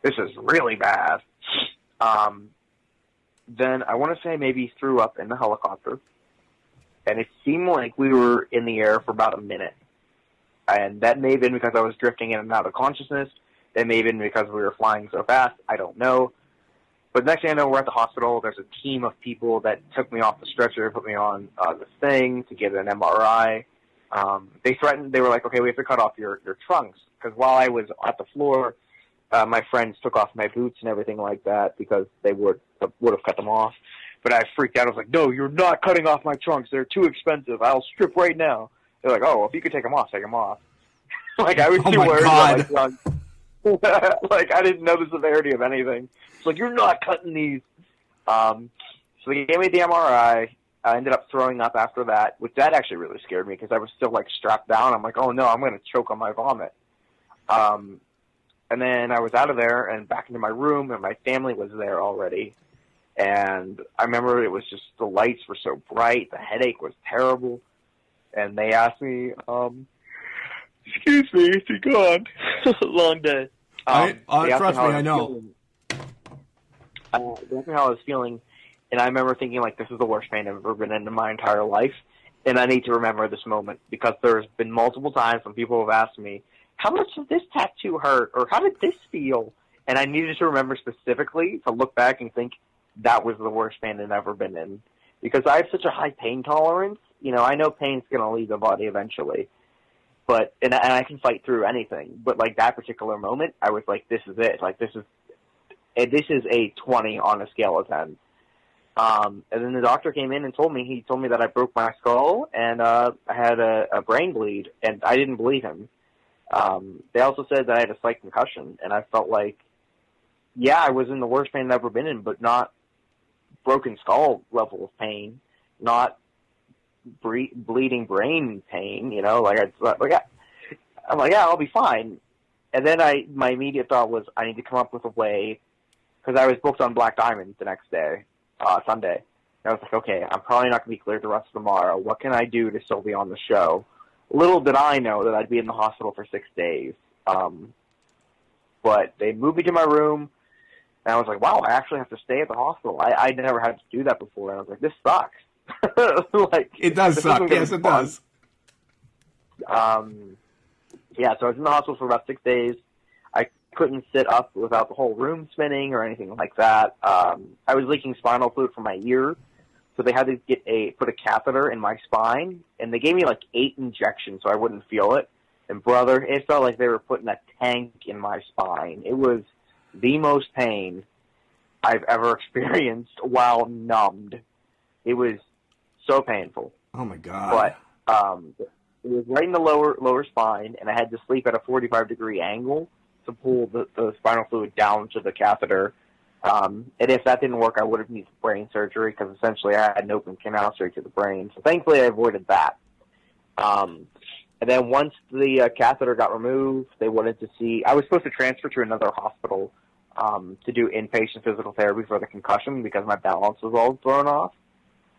this is really bad. Then I want to say maybe threw up in the helicopter. And it seemed like we were in the air for about a minute. And that may have been because I was drifting in and out of consciousness. It may have been because we were flying so fast. I don't know. But next thing I know, we're at the hospital. There's a team of people that took me off the stretcher, put me on this thing to get an MRI. They threatened. They were like, okay, we have to cut off your trunks. Because while I was at the floor, my friends took off my boots and everything like that because they would have cut them off. But I freaked out. I was like, no, you're not cutting off my trunks. They're too expensive. I'll strip right now. They're like, oh, well, if you could take them off, take them off. Like, I was too worried about my trunks. Like, I didn't know the severity of anything. It's like, you're not cutting these. So they gave me the MRI. I ended up throwing up after that, which that actually really scared me because I was still, like, strapped down. I'm like, oh, no, I'm going to choke on my vomit. And then I was out of there and back into my room, and my family was there already. And I remember it was just the lights were so bright. The headache was terrible. And they asked me, excuse me, is he gone? Long day. Trust me, I know. They asked me how I was feeling, and I remember thinking, like, this is the worst pain I've ever been in my entire life, and I need to remember this moment, because there's been multiple times when people have asked me, how much did this tattoo hurt, or how did this feel? And I needed to remember specifically to look back and think that was the worst pain I've ever been in, because I have such a high pain tolerance. You know, I know pain's going to leave the body eventually, but and I can fight through anything. But like that particular moment, I was like, "This is it. Like this is a 20 on a scale of 10." And then the doctor came in and told me that I broke my skull and I had a brain bleed, and I didn't believe him. They also said that I had a slight concussion, and I felt like, yeah, I was in the worst pain I've ever been in, but not broken skull level of pain, not bleeding brain pain, you know, I'm like, yeah, I'll be fine. And then my immediate thought was, I need to come up with a way, because I was booked on Black Diamond the next day, Sunday. And I was like, okay, I'm probably not going to be cleared the rest of tomorrow. What can I do to still be on the show? Little did I know that I'd be in the hospital for 6 days. But they moved me to my room, and I was like, wow, I actually have to stay at the hospital. I never had to do that before, and I was like, this sucks. Like, it does suck. Yes, it does. Yeah, so I was in the hospital for about 6 days. I couldn't sit up without the whole room spinning or anything like that. I was leaking spinal fluid from my ear, so they had to put a catheter in my spine, and they gave me like 8 injections so I wouldn't feel it. And brother, it felt like they were putting a tank in my spine. It was the most pain I've ever experienced while numbed. It was so painful. Oh my god! But it was right in the lower spine, and I had to sleep at a 45-degree angle to pull the spinal fluid down to the catheter. And if that didn't work, I would have needed brain surgery, because essentially I had an open canal straight to the brain. So thankfully, I avoided that. And then once the catheter got removed, they wanted to see. I was supposed to transfer to another hospital to do inpatient physical therapy for the concussion because my balance was all thrown off.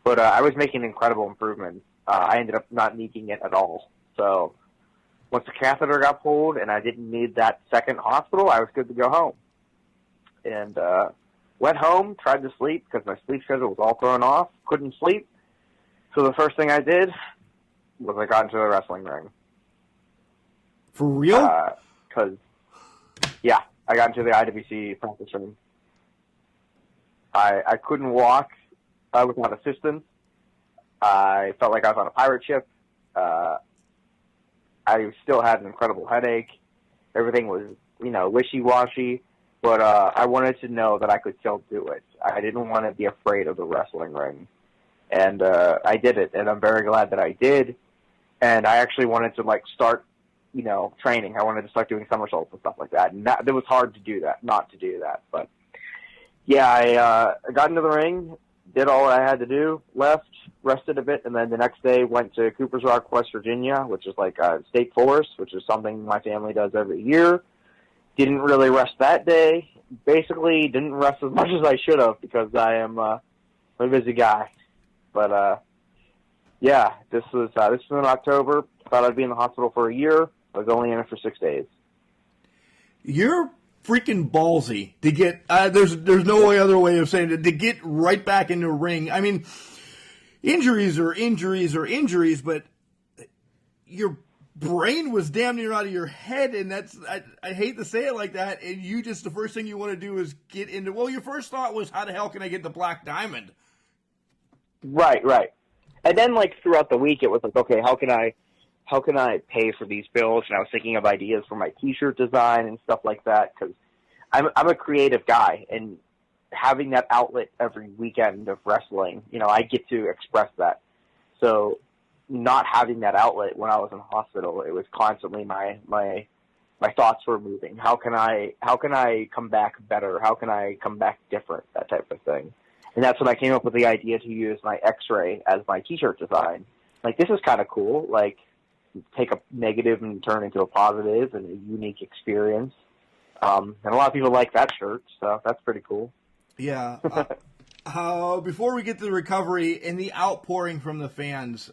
But I was making incredible improvements. I ended up not needing it at all. So once the catheter got pulled and I didn't need that second hospital, I was good to go home. And went home, tried to sleep because my sleep schedule was all thrown off. Couldn't sleep. So the first thing I did was I got into the wrestling ring. For real? Because, yeah, I got into the IWC practice room. I couldn't walk without assistance. I felt like I was on a pirate ship. I still had an incredible headache. Everything was, wishy-washy. But I wanted to know that I could still do it. I didn't want to be afraid of the wrestling ring. And I did it, and I'm very glad that I did. and I actually wanted to like start, training. I wanted to start doing somersaults and stuff like that, and it was hard to do that, not to do that. But yeah, I got into the ring, did all I had to do, left, rested a bit, and then the next day went to Cooper's Rock, West Virginia, which is like a state forest, which is something my family does every year. Didn't really rest that day. Basically, didn't rest as much as I should have because I am a busy guy. But yeah, this was in October. Thought I'd be in the hospital for a year. I was only in it for 6 days. You're freaking ballsy to get. There's no other way of saying it. To get right back in the ring. I mean, injuries are injuries, but your brain was damn near out of your head, and that's I hate to say it like that. And you just the first thing you want to do is get into. Well, your first thought was, how the hell can I get the black diamond? Right. And then like throughout the week, it was like, okay, how can I pay for these bills? And I was thinking of ideas for my T-shirt design and stuff like that because I'm a creative guy, and having that outlet every weekend of wrestling, I get to express that. So not having that outlet when I was in the hospital, it was constantly my thoughts were moving. How can I come back better? How can I come back different? That type of thing. And that's when I came up with the idea to use my X-ray as my T-shirt design. Like, this is kind of cool. Like, take a negative and turn into a positive and a unique experience. And a lot of people like that shirt, so that's pretty cool. Yeah. Before we get to the recovery and the outpouring from the fans,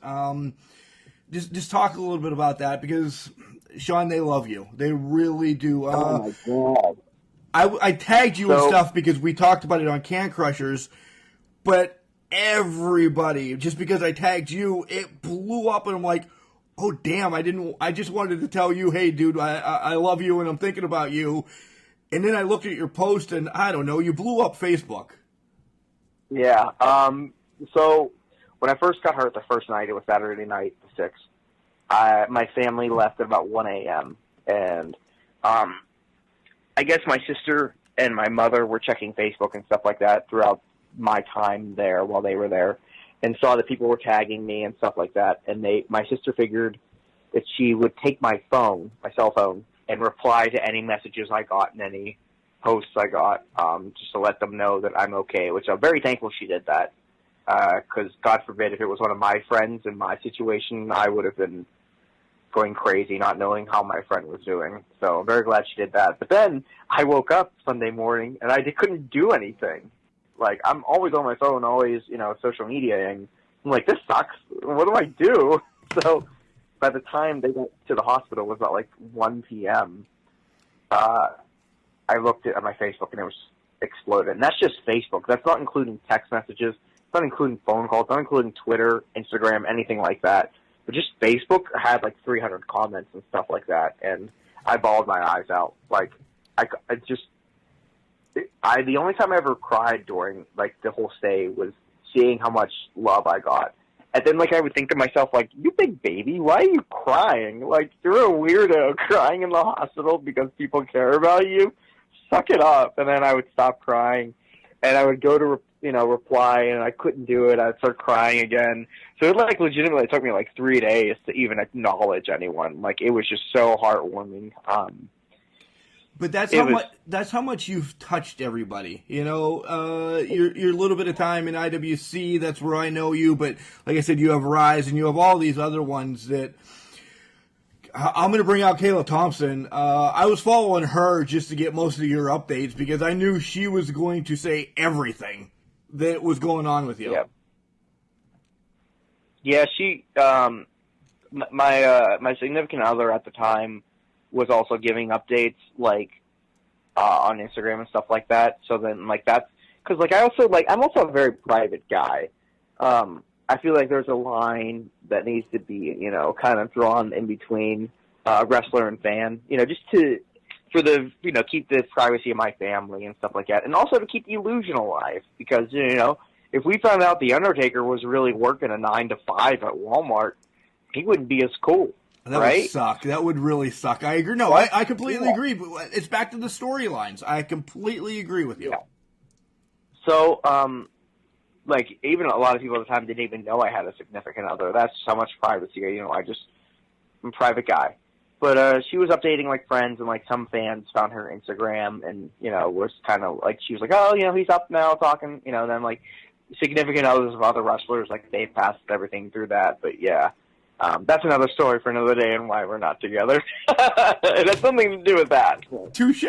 just talk a little bit about that because, Shawn, they love you. They really do. Oh, my God. I tagged you and stuff because we talked about it on Can Crushers, but everybody, just because I tagged you, it blew up, and I'm like, oh, damn, I just wanted to tell you, hey, dude, I love you, and I'm thinking about you. And then I looked at your post, and I don't know, you blew up Facebook. Yeah. So when I first got hurt the first night, it was Saturday night, the 6th. My family left at about 1 a.m. And I guess my sister and my mother were checking Facebook and stuff like that throughout my time there while they were there, and saw that people were tagging me and stuff like that. And my sister figured that she would take my phone, my cell phone, and reply to any messages I got and any posts I got, just to let them know that I'm okay, which I'm very thankful she did that. Because God forbid if it was one of my friends in my situation, I would have been going crazy not knowing how my friend was doing. So I'm very glad she did that. But then I woke up Sunday morning and I couldn't do anything. Like, I'm always on my phone, always, social media, and I'm like, this sucks. What do I do? So by the time they got to the hospital, it was about like 1 p.m. I looked at my Facebook and it was exploded. And that's just Facebook. That's not including text messages. It's not including phone calls. It's not including Twitter, Instagram, anything like that. But just Facebook had like 300 comments and stuff like that. And I bawled my eyes out. Like, the only time I ever cried during like the whole stay was seeing how much love I got. And then like I would think to myself, like, you big baby, why are you crying? Like, you're a weirdo crying in the hospital because people care about you. Suck it up. And then I would stop crying and I would go to reply, and I couldn't do it. I'd start crying again. So it like legitimately took me like 3 days to even acknowledge anyone. Like, it was just so heartwarming. But that's how much you've touched everybody. Your little bit of time in IWC, that's where I know you. But like I said, you have Rise and you have all these other ones that I'm going to bring out. Kayla Thompson. I was following her just to get most of your updates because I knew she was going to say everything that was going on with you. Yeah, she, my significant other at the time was also giving updates, like, on Instagram and stuff like that. So then, like, that's, because, like, I'm also a very private guy. I feel like there's a line that needs to be, kind of drawn in between, wrestler and fan, just for the, keep the privacy of my family and stuff like that. And also to keep the illusion alive, because, if we found out The Undertaker was really working a 9 to 5 at Walmart, he wouldn't be as cool. That right? would suck. That would really suck. I agree. No, I completely agree. But it's back to the storylines. I completely agree with you. Yeah. So, like, even a lot of people at the time didn't even know I had a significant other. That's how much privacy, I just I'm a private guy. But she was updating like friends, and like some fans found her Instagram, and was kind of like she was like, oh, he's up now talking, and then like significant others of other wrestlers, like they passed everything through that. But yeah, that's another story for another day and why we're not together. It has something to do with that. Touche.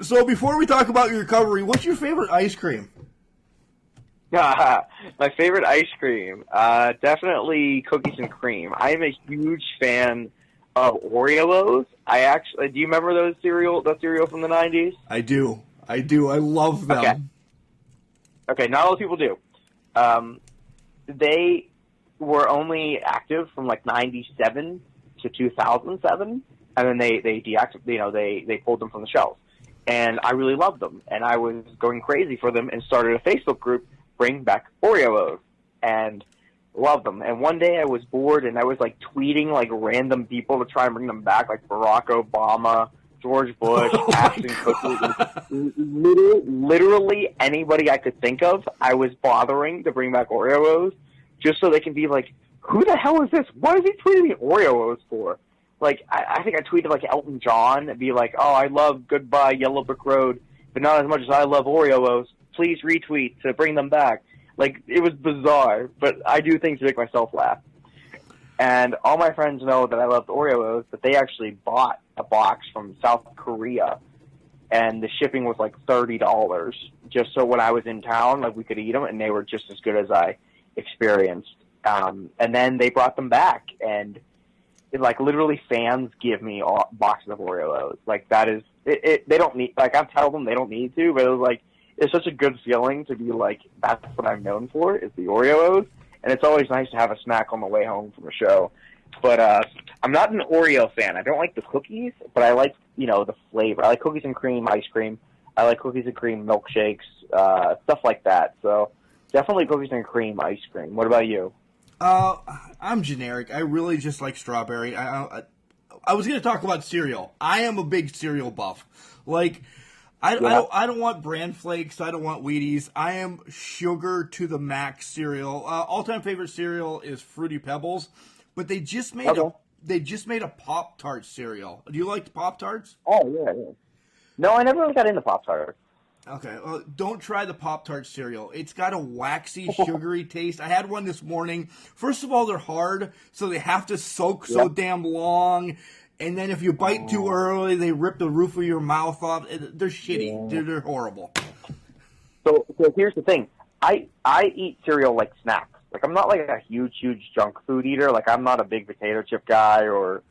So before we talk about your recovery, what's your favorite ice cream? My favorite ice cream, definitely cookies and cream. I am a huge fan of Oreos. Do you remember those cereal from the 90s? I do. I love them. Okay, not a lot of people do. They were only active from like 97 to 2007, and then they deactivated, they pulled them from the shelves. And I really loved them, and I was going crazy for them and started a Facebook group, Bring Back Oreos, and loved them. And one day I was bored, and I was like tweeting like random people to try and bring them back, like Barack Obama, George Bush, Ashton Kutcher, literally anybody I could think of. I was bothering to bring back Oreos just so they can be like, who the hell is this? What is he tweeting Oreos for? Like, I think I tweeted like Elton John and be like, oh, I love Goodbye Yellow Brick Road, but not as much as I love Oreos. Please retweet to bring them back. Like, it was bizarre, but I do things to make myself laugh. And all my friends know that I love Oreos, but they actually bought a box from South Korea, and the shipping was like $30, just so when I was in town, like, we could eat them, and they were just as good as I experienced. And then they brought them back, and like literally fans give me boxes of Oreos. Like, that is it. They don't need, like, I tell them they don't need to, but it was like, it's such a good feeling to be like, that's what I'm known for, is the Oreos. And it's always nice to have a snack on the way home from a show. But I'm not an Oreo fan. I don't like the cookies, but I like, the flavor. I like cookies and cream ice cream. I like cookies and cream milkshakes, stuff like that. So definitely cookies and cream ice cream. What about you? I'm generic. I really just like strawberry. I was going to talk about cereal. I am a big cereal buff. Like, I don't want bran flakes. I don't want Wheaties. I am sugar to the max cereal. All-time favorite cereal is Fruity Pebbles, but they just made a Pop-Tart cereal. Do you like Pop-Tarts? Oh, yeah. No, I never really got into Pop-Tarts. Okay, well, don't try the Pop-Tart cereal. It's got a waxy, sugary taste. I had one this morning. First of all, they're hard, so they have to soak so damn long. And then if you bite too early, they rip the roof of your mouth off. They're shitty. Yeah. They're horrible. So here's the thing. I eat cereal like snacks. Like, I'm not like a huge junk food eater. Like, I'm not a big potato chip guy or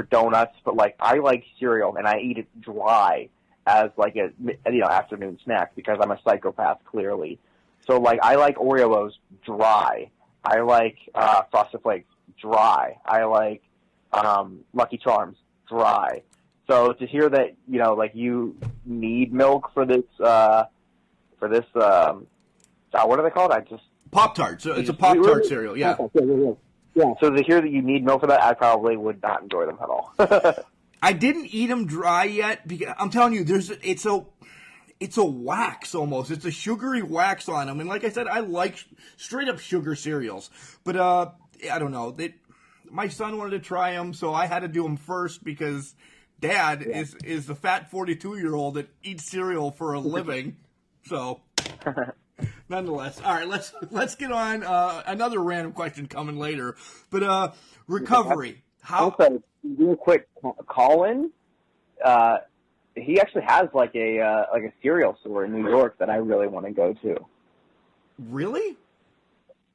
donuts, but like, I like cereal and I eat it dry as like a afternoon snack because I'm a psychopath, clearly. So like, I like Oreos dry. I like Frosted Flakes dry. I like Lucky Charms dry. So to hear that, like, you need milk for this what are they called? Pop-Tart. So it's a Pop-Tart cereal, yeah. Yeah. So to hear that you need milk for that, I probably would not enjoy them at all. I didn't eat them dry yet because I'm telling you, it's a wax almost. It's a sugary wax on them. And like I said, I like straight up sugar cereals. But I don't know. My son wanted to try them, so I had to do them first because Dad is the fat 42-year-old that eats cereal for a living. So, nonetheless, all right, let's get on another random question coming later. But recovery. How? Also, real quick, Colin. He actually has like a cereal store in New York that I really want to go to. Really?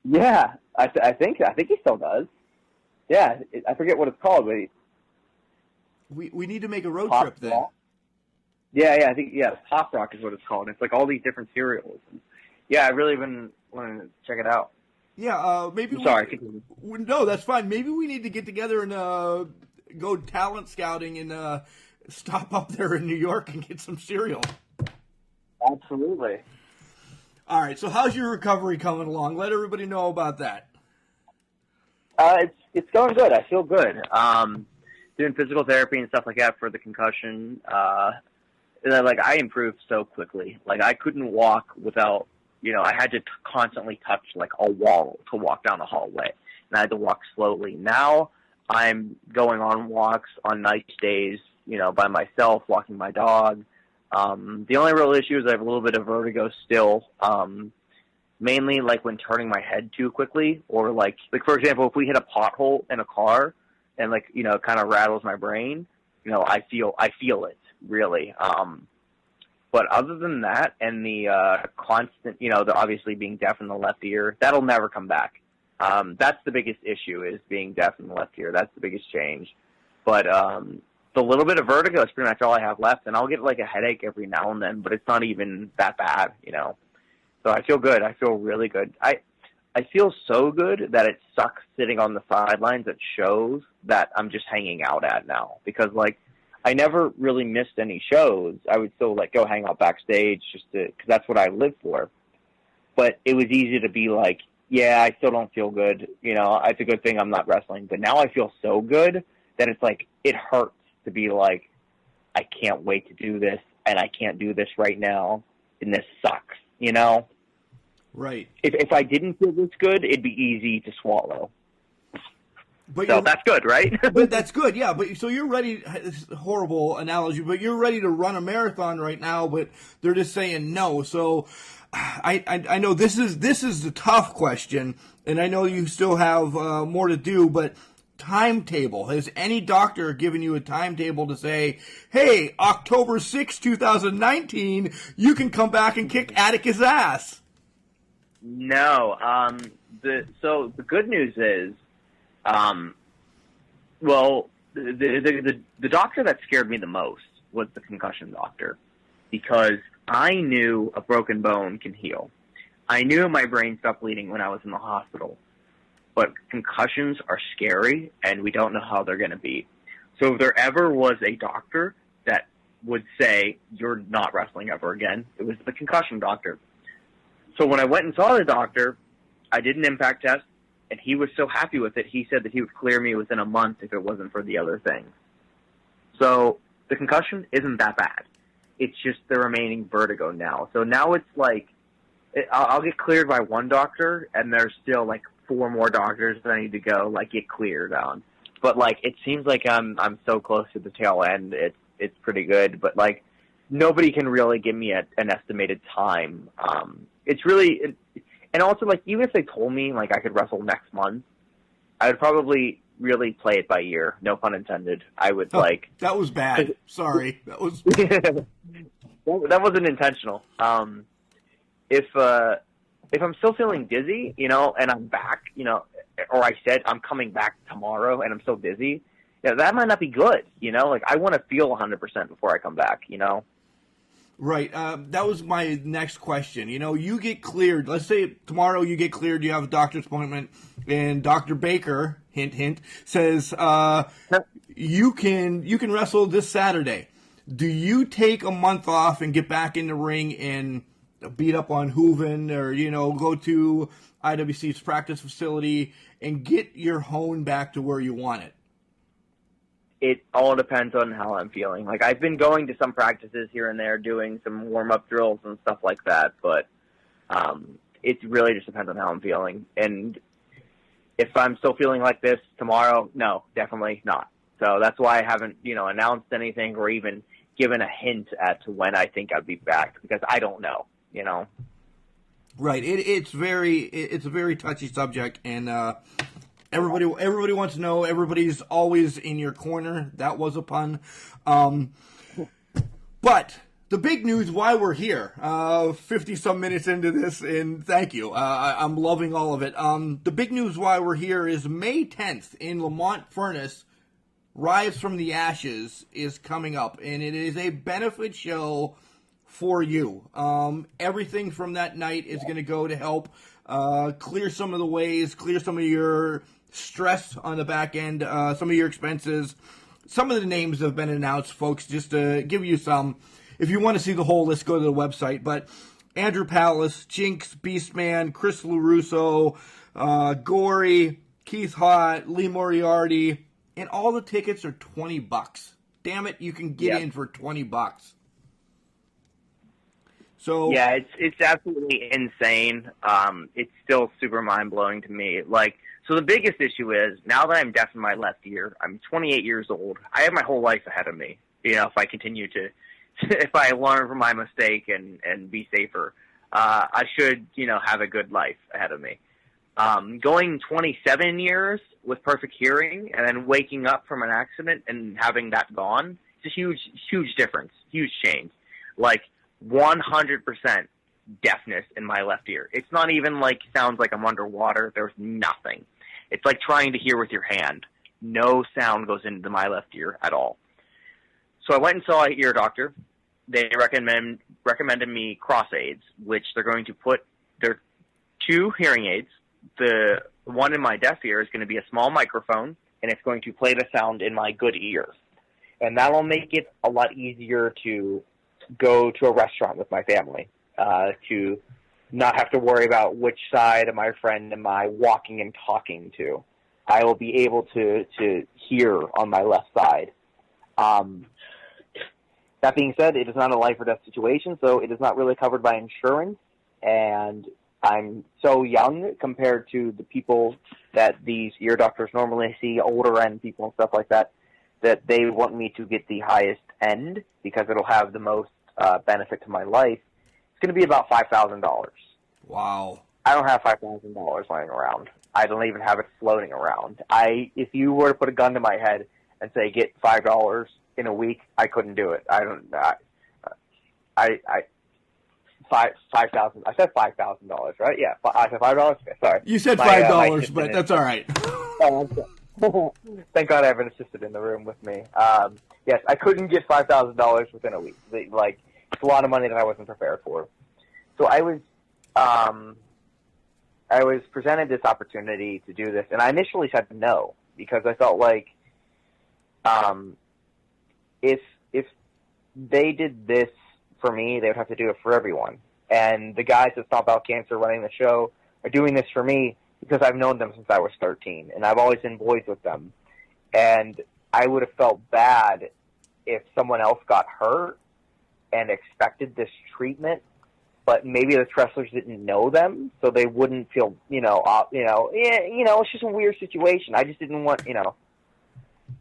Yeah, I think he still does. Yeah, I forget what it's called, but we need to make a road trip then. Yeah, I think Pop Rock is what it's called. It's like all these different cereals. Yeah, I really been wanting to check it out. Yeah, maybe. No, that's fine. Maybe we need to get together and go talent scouting and stop up there in New York and get some cereal. Absolutely. All right. So, how's your recovery coming along? Let everybody know about that. It's going good. I feel good. Doing physical therapy and stuff like that for the concussion. Like, I improved so quickly. Like, I couldn't walk without, I had to constantly touch like a wall to walk down the hallway, and I had to walk slowly. Now I'm going on walks on nice days, by myself, walking my dog. The only real issue is I have a little bit of vertigo still, mainly like when turning my head too quickly, or like for example, if we hit a pothole in a car and it kind of rattles my brain, I feel it really. But other than that, and the constant, the obviously being deaf in the left ear, that'll never come back. That's the biggest issue, is being deaf in the left ear. That's the biggest change. But the little bit of vertigo is pretty much all I have left, and I'll get like a headache every now and then, but it's not even that bad, So I feel good. I feel really good. I feel so good that it sucks sitting on the sidelines at shows that I'm just hanging out at now, because I never really missed any shows. I would still go hang out backstage because that's what I live for. But it was easy to be like, yeah, I still don't feel good. It's a good thing I'm not wrestling. But now I feel so good that it's it hurts to be like, I can't wait to do this, and I can't do this right now, and this sucks, Right. If I didn't feel this good, it'd be easy to swallow. But so that's good, right? But that's good, yeah. But so you're ready. It's a horrible analogy, but you're ready to run a marathon right now. But they're just saying no. So I know this is the tough question, and I know you still have more to do. But timetable, has any doctor given you a timetable to say, hey, October 6, 2019, you can come back and kick Atticus' ass? No. So the good news is. Well, the doctor that scared me the most was the concussion doctor, because I knew a broken bone can heal. I knew my brain stopped bleeding when I was in the hospital, but concussions are scary, and we don't know how they're going to be. So if there ever was a doctor that would say, you're not wrestling ever again, it was the concussion doctor. So when I went and saw the doctor, I did an impact test, and he was so happy with it, he said that he would clear me within a month if it wasn't for the other things. So the concussion isn't that bad. It's just the remaining vertigo now. So now it's I'll get cleared by one doctor, and there's still 4 more doctors that I need to go get cleared on. But it seems like I'm so close to the tail end. It's pretty good. But nobody can really give me an estimated time. It's really. And also, even if they told me, I could wrestle next month, I would probably really play it by ear. No pun intended. I would, That was bad. Sorry. That was... that wasn't intentional. If I'm still feeling dizzy, and I'm back, or I said I'm coming back tomorrow and I'm still dizzy, that might not be good, I want to feel 100% before I come back, Right. That was my next question. You get cleared. Let's say tomorrow you get cleared, you have a doctor's appointment, and Dr. Baker, hint, hint, says you can wrestle this Saturday. Do you take a month off and get back in the ring and beat up on Hooven, or, go to IWC's practice facility and get your hone back to where you want it? It all depends on how I'm feeling. I've been going to some practices here and there, doing some warm-up drills and stuff like that, but it really just depends on how I'm feeling. And if I'm still feeling like this tomorrow, no, definitely not. So that's why I haven't, announced anything or even given a hint as to when I think I'd be back, because I don't know, Right. It's a very touchy subject, and everybody wants to know. Everybody's always in your corner. That was a pun. But the big news why we're here, 50-some minutes into this, and thank you. I'm loving all of it. The big news why we're here is May 10th in Lamont Furnace, Rise from the Ashes is coming up, and it is a benefit show for you. Everything from that night is going to go to help clear some of the ways, clear some of your stress on the back end, some of your expenses. Some of the names have been announced, folks, just to give you some. If you want to see the whole list, go to the website. But Andrew Palace, Jinx, Beastman, Chris LaRusso, Gory, Keith Hott, Lee Moriarty, and all the tickets are $20. Damn it, you can get in for $20. So yeah, it's absolutely insane. It's still super mind blowing to me. So the biggest issue is, now that I'm deaf in my left ear, I'm 28 years old. I have my whole life ahead of me. If I continue to, if I learn from my mistake and be safer, I should, have a good life ahead of me. Going 27 years with perfect hearing and then waking up from an accident and having that gone, it's a huge, huge difference, huge change. Like 100% deafness in my left ear. It's not even like sounds like I'm underwater. There's nothing. It's like trying to hear with your hand. No sound goes into my left ear at all. So I went and saw an ear doctor. They recommended me cross aids, which they're going to put, they're 2 hearing aids. The one in my deaf ear is going to be a small microphone, and it's going to play the sound in my good ear. And that'll make it a lot easier to go to a restaurant with my family, to not have to worry about which side of my friend am I walking and talking to. I will be able to hear on my left side. That being said, it is not a life or death situation, so it is not really covered by insurance, and I'm so young compared to the people that these ear doctors normally see, older end people and stuff like that, that they want me to get the highest end because it'll have the most benefit to my life. It's going to be about $5,000. Wow. I don't have $5,000 lying around. I don't even have it floating around. If you were to put a gun to my head and say, get $5 in a week, I couldn't do it. $5,000. I said $5,000, right? Yeah, I said $5. Okay, sorry. You said $5, but that's all right. Thank God I have an assistant in the room with me. Yes, I couldn't get $5,000 within a week. Like, it's a lot of money that I wasn't prepared for. So I was presented this opportunity to do this, and I initially said no because I felt like if they did this for me, they would have to do it for everyone. And the guys at Stomp Out Cancer running the show are doing this for me because I've known them since I was 13, and I've always been boys with them. And I would have felt bad if someone else got hurt and expected this treatment, but maybe the wrestlers didn't know them, so they wouldn't feel, it's just a weird situation. I just didn't want,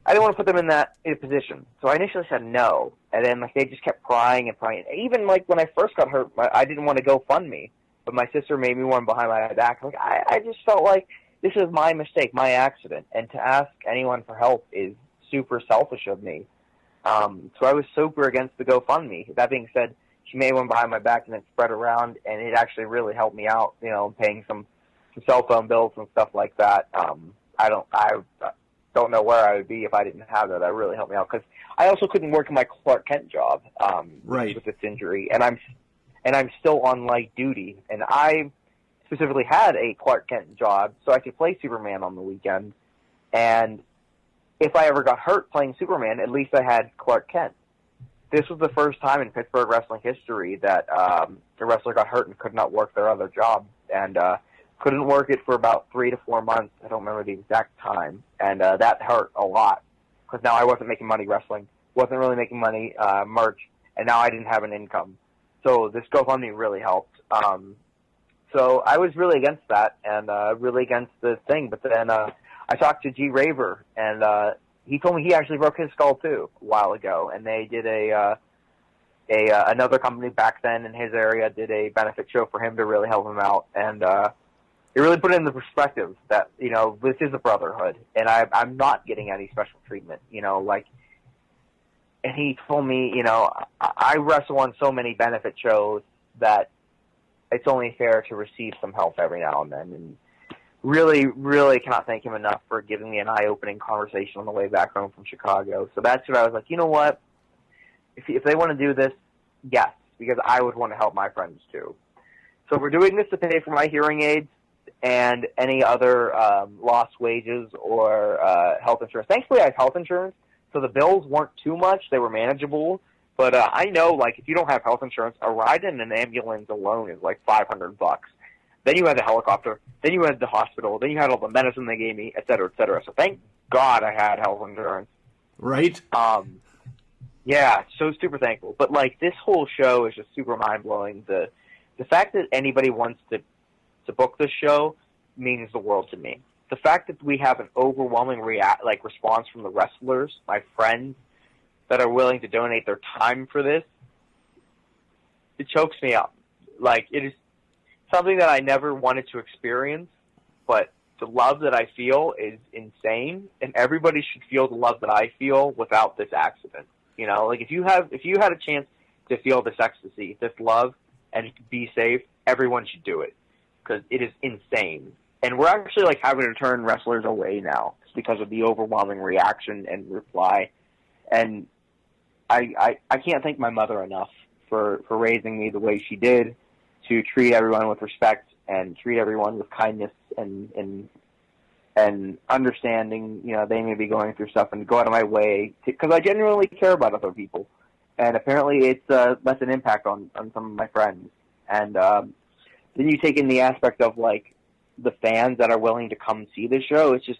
I didn't want to put them in a position. So I initially said no, and then they just kept prying and prying. Even when I first got hurt, I didn't want to go fund me, but my sister made me one behind my back. I just felt like this is my mistake, my accident, and to ask anyone for help is super selfish of me. So I was super against the GoFundMe. That being said, she made one behind my back and it spread around, and it actually really helped me out, paying some cell phone bills and stuff like that. I don't know where I would be if I didn't have that. That really helped me out because I also couldn't work in my Clark Kent job with this injury, and I'm still on light duty. And I specifically had a Clark Kent job so I could play Superman on the weekend. And if I ever got hurt playing Superman, at least I had Clark Kent. This was the first time in Pittsburgh wrestling history that the wrestler got hurt and could not work their other job, and couldn't work it for about 3 to 4 months. I don't remember the exact time, and that hurt a lot because now I wasn't making money wrestling, wasn't really making money merch, and now I didn't have an income. So this GoFundMe really helped. So I was really against that and really against the thing, but then I talked to G. Raver, and he told me he actually broke his skull too a while ago, and they did another company back then in his area did a benefit show for him to really help him out, and it really put it into perspective that this is a brotherhood, and I'm not getting any special treatment, and he told me I wrestle on so many benefit shows that it's only fair to receive some help every now and then, and really, really cannot thank him enough for giving me an eye-opening conversation on the way back home from Chicago. So that's when I was like, you know what? If they want to do this, yes, because I would want to help my friends too. So we're doing this to pay for my hearing aids and any other lost wages or health insurance. Thankfully, I have health insurance, so the bills weren't too much. They were manageable. But I know, if you don't have health insurance, a ride in an ambulance alone is like $500. Then you had the helicopter. Then you had the hospital. Then you had all the medicine they gave me, et cetera, et cetera. So thank God I had health insurance. Right. Yeah, so super thankful. But this whole show is just super mind blowing. The fact that anybody wants to book this show means the world to me. the fact that we have an overwhelming response from the wrestlers, my friends, that are willing to donate their time for this, it chokes me up. Like, it is something that I never wanted to experience, but the love that I feel is insane, and everybody should feel the love that I feel without this accident. You know, like, if you had a chance to feel this ecstasy, this love, and be safe, everyone should do it, because it is insane. And we're actually, like, having to turn wrestlers away now because of the overwhelming reaction and reply. And I can't thank my mother enough for raising me the way she did, to treat everyone with respect and treat everyone with kindness and understanding. You know, they may be going through stuff, and go out of my way, because I genuinely care about other people. And apparently it's left an impact on some of my friends. And then you take in the aspect of, like, the fans that are willing to come see the show. It's just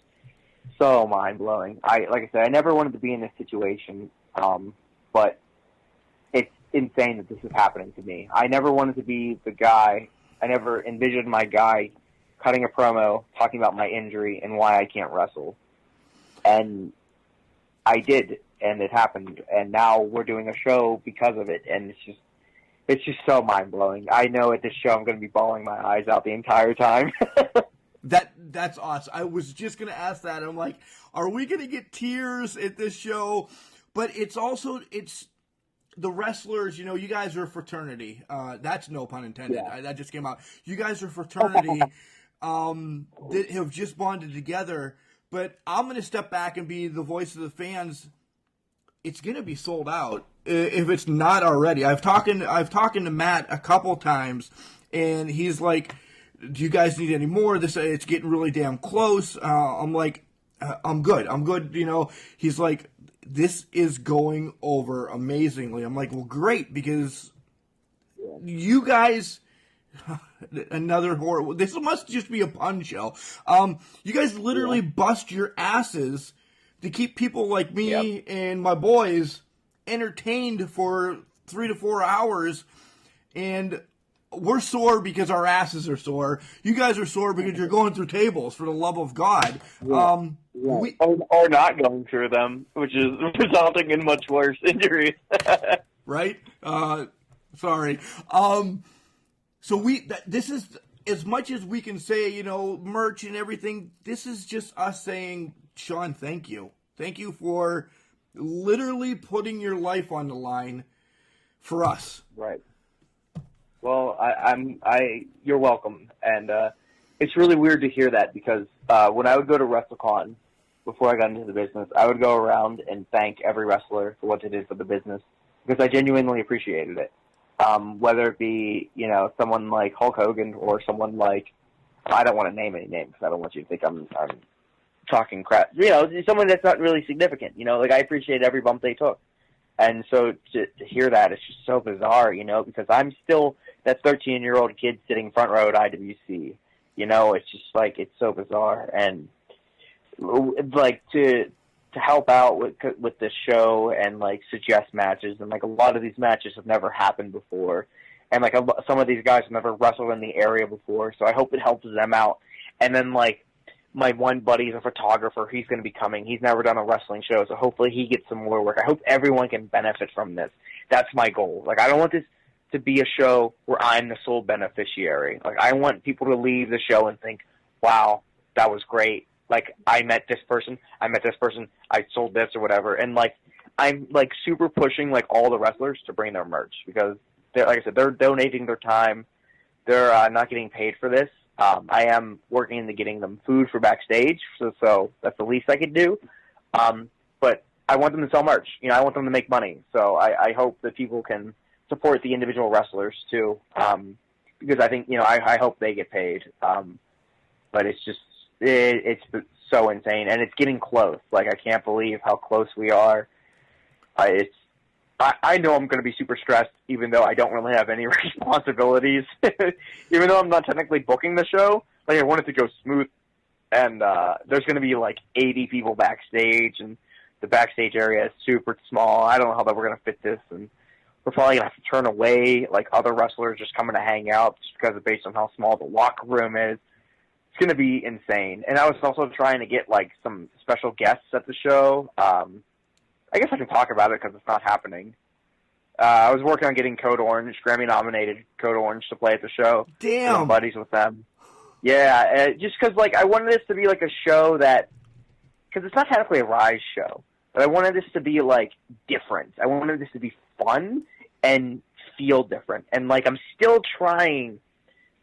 so mind-blowing. Like I said, I never wanted to be in this situation, but it's insane that this is happening to me. I never wanted to be the guy. I never envisioned my guy cutting a promo talking about my injury and why I can't wrestle. And I did, and it happened. And now we're doing a show because of it, and it's just so mind-blowing. I know at this show I'm going to be bawling my eyes out the entire time. That's awesome. I was just going to ask that. I'm like, are we going to get tears at this show? But it's the wrestlers, you know, you guys are a fraternity. That's no pun intended. Yeah. That just came out. You guys are a fraternity that have just bonded together. But I'm going to step back and be the voice of the fans. It's going to be sold out if it's not already. I've talked to Matt a couple times, and he's like, "Do you guys need any more? It's getting really damn close." I'm like, "I'm good. I'm good." You know, he's like, "This is going over amazingly." I'm like, "Well, great, because you guys." Another horror. This must just be a pun show. You guys literally bust your asses to keep people like me and my boys entertained for 3 to 4 hours, and we're sore because our asses are sore. You guys are sore because you're going through tables, for the love of God. Or not going through them, which is resulting in much worse injuries. Right? Sorry. So this is, as much as we can say, you know, merch and everything, this is just us saying, Shawn, thank you. Thank you for literally putting your life on the line for us. Right. Well, you're welcome. And it's really weird to hear that, because when I would go to WrestleCon, before I got into the business, I would go around and thank every wrestler for what they did for the business, because I genuinely appreciated it. Whether it be, you know, someone like Hulk Hogan, or someone like, I don't want to name any names because I don't want you to think I'm talking crap. You know, someone that's not really significant. You know, like, I appreciate every bump they took. And so to hear that, it's just so bizarre, you know, because I'm still that 13-year-old kid sitting front row at IWC. You know, it's just like, it's so bizarre. And like, to help out with this show and, like, suggest matches, and, like, a lot of these matches have never happened before, and, like, some of these guys have never wrestled in the area before, so I hope it helps them out. And then, like, my one buddy's a photographer. He's going to be coming. He's never done a wrestling show, so hopefully he gets some more work. I hope everyone can benefit from this. That's my goal. Like, I don't want this to be a show where I'm the sole beneficiary. Like, I want people to leave the show and think, wow, that was great. Like, I met this person, I sold this or whatever. And, like, I'm, like, super pushing, like, all the wrestlers to bring their merch, because, like I said, they're donating their time. They're not getting paid for this. I am working into getting them food for backstage, so that's the least I could do. But I want them to sell merch. You know, I want them to make money. So I hope that people can support the individual wrestlers, too, because I think, you know, I hope they get paid. But it's just, it's so insane, and it's getting close. Like, I can't believe how close we are. I know I'm going to be super stressed, even though I don't really have any responsibilities. Even though I'm not technically booking the show, like, I want it to go smooth. And there's going to be, like, 80 people backstage, and the backstage area is super small. I don't know how we're going to fit this, and we're probably going to have to turn away, like, other wrestlers just coming to hang out, just because of based on how small the locker room is. going to be insane. And I was also trying to get, like, some special guests at the show. I guess I can talk about it because it's not happening. I was working on getting Code Orange, Grammy-nominated Code Orange, to play at the show. Damn. I'm buddies with them. Yeah, just because, like, I wanted this to be, like, a show that... Because it's not technically a Rise show, but I wanted this to be, like, different. I wanted this to be fun and feel different. And, like, I'm still trying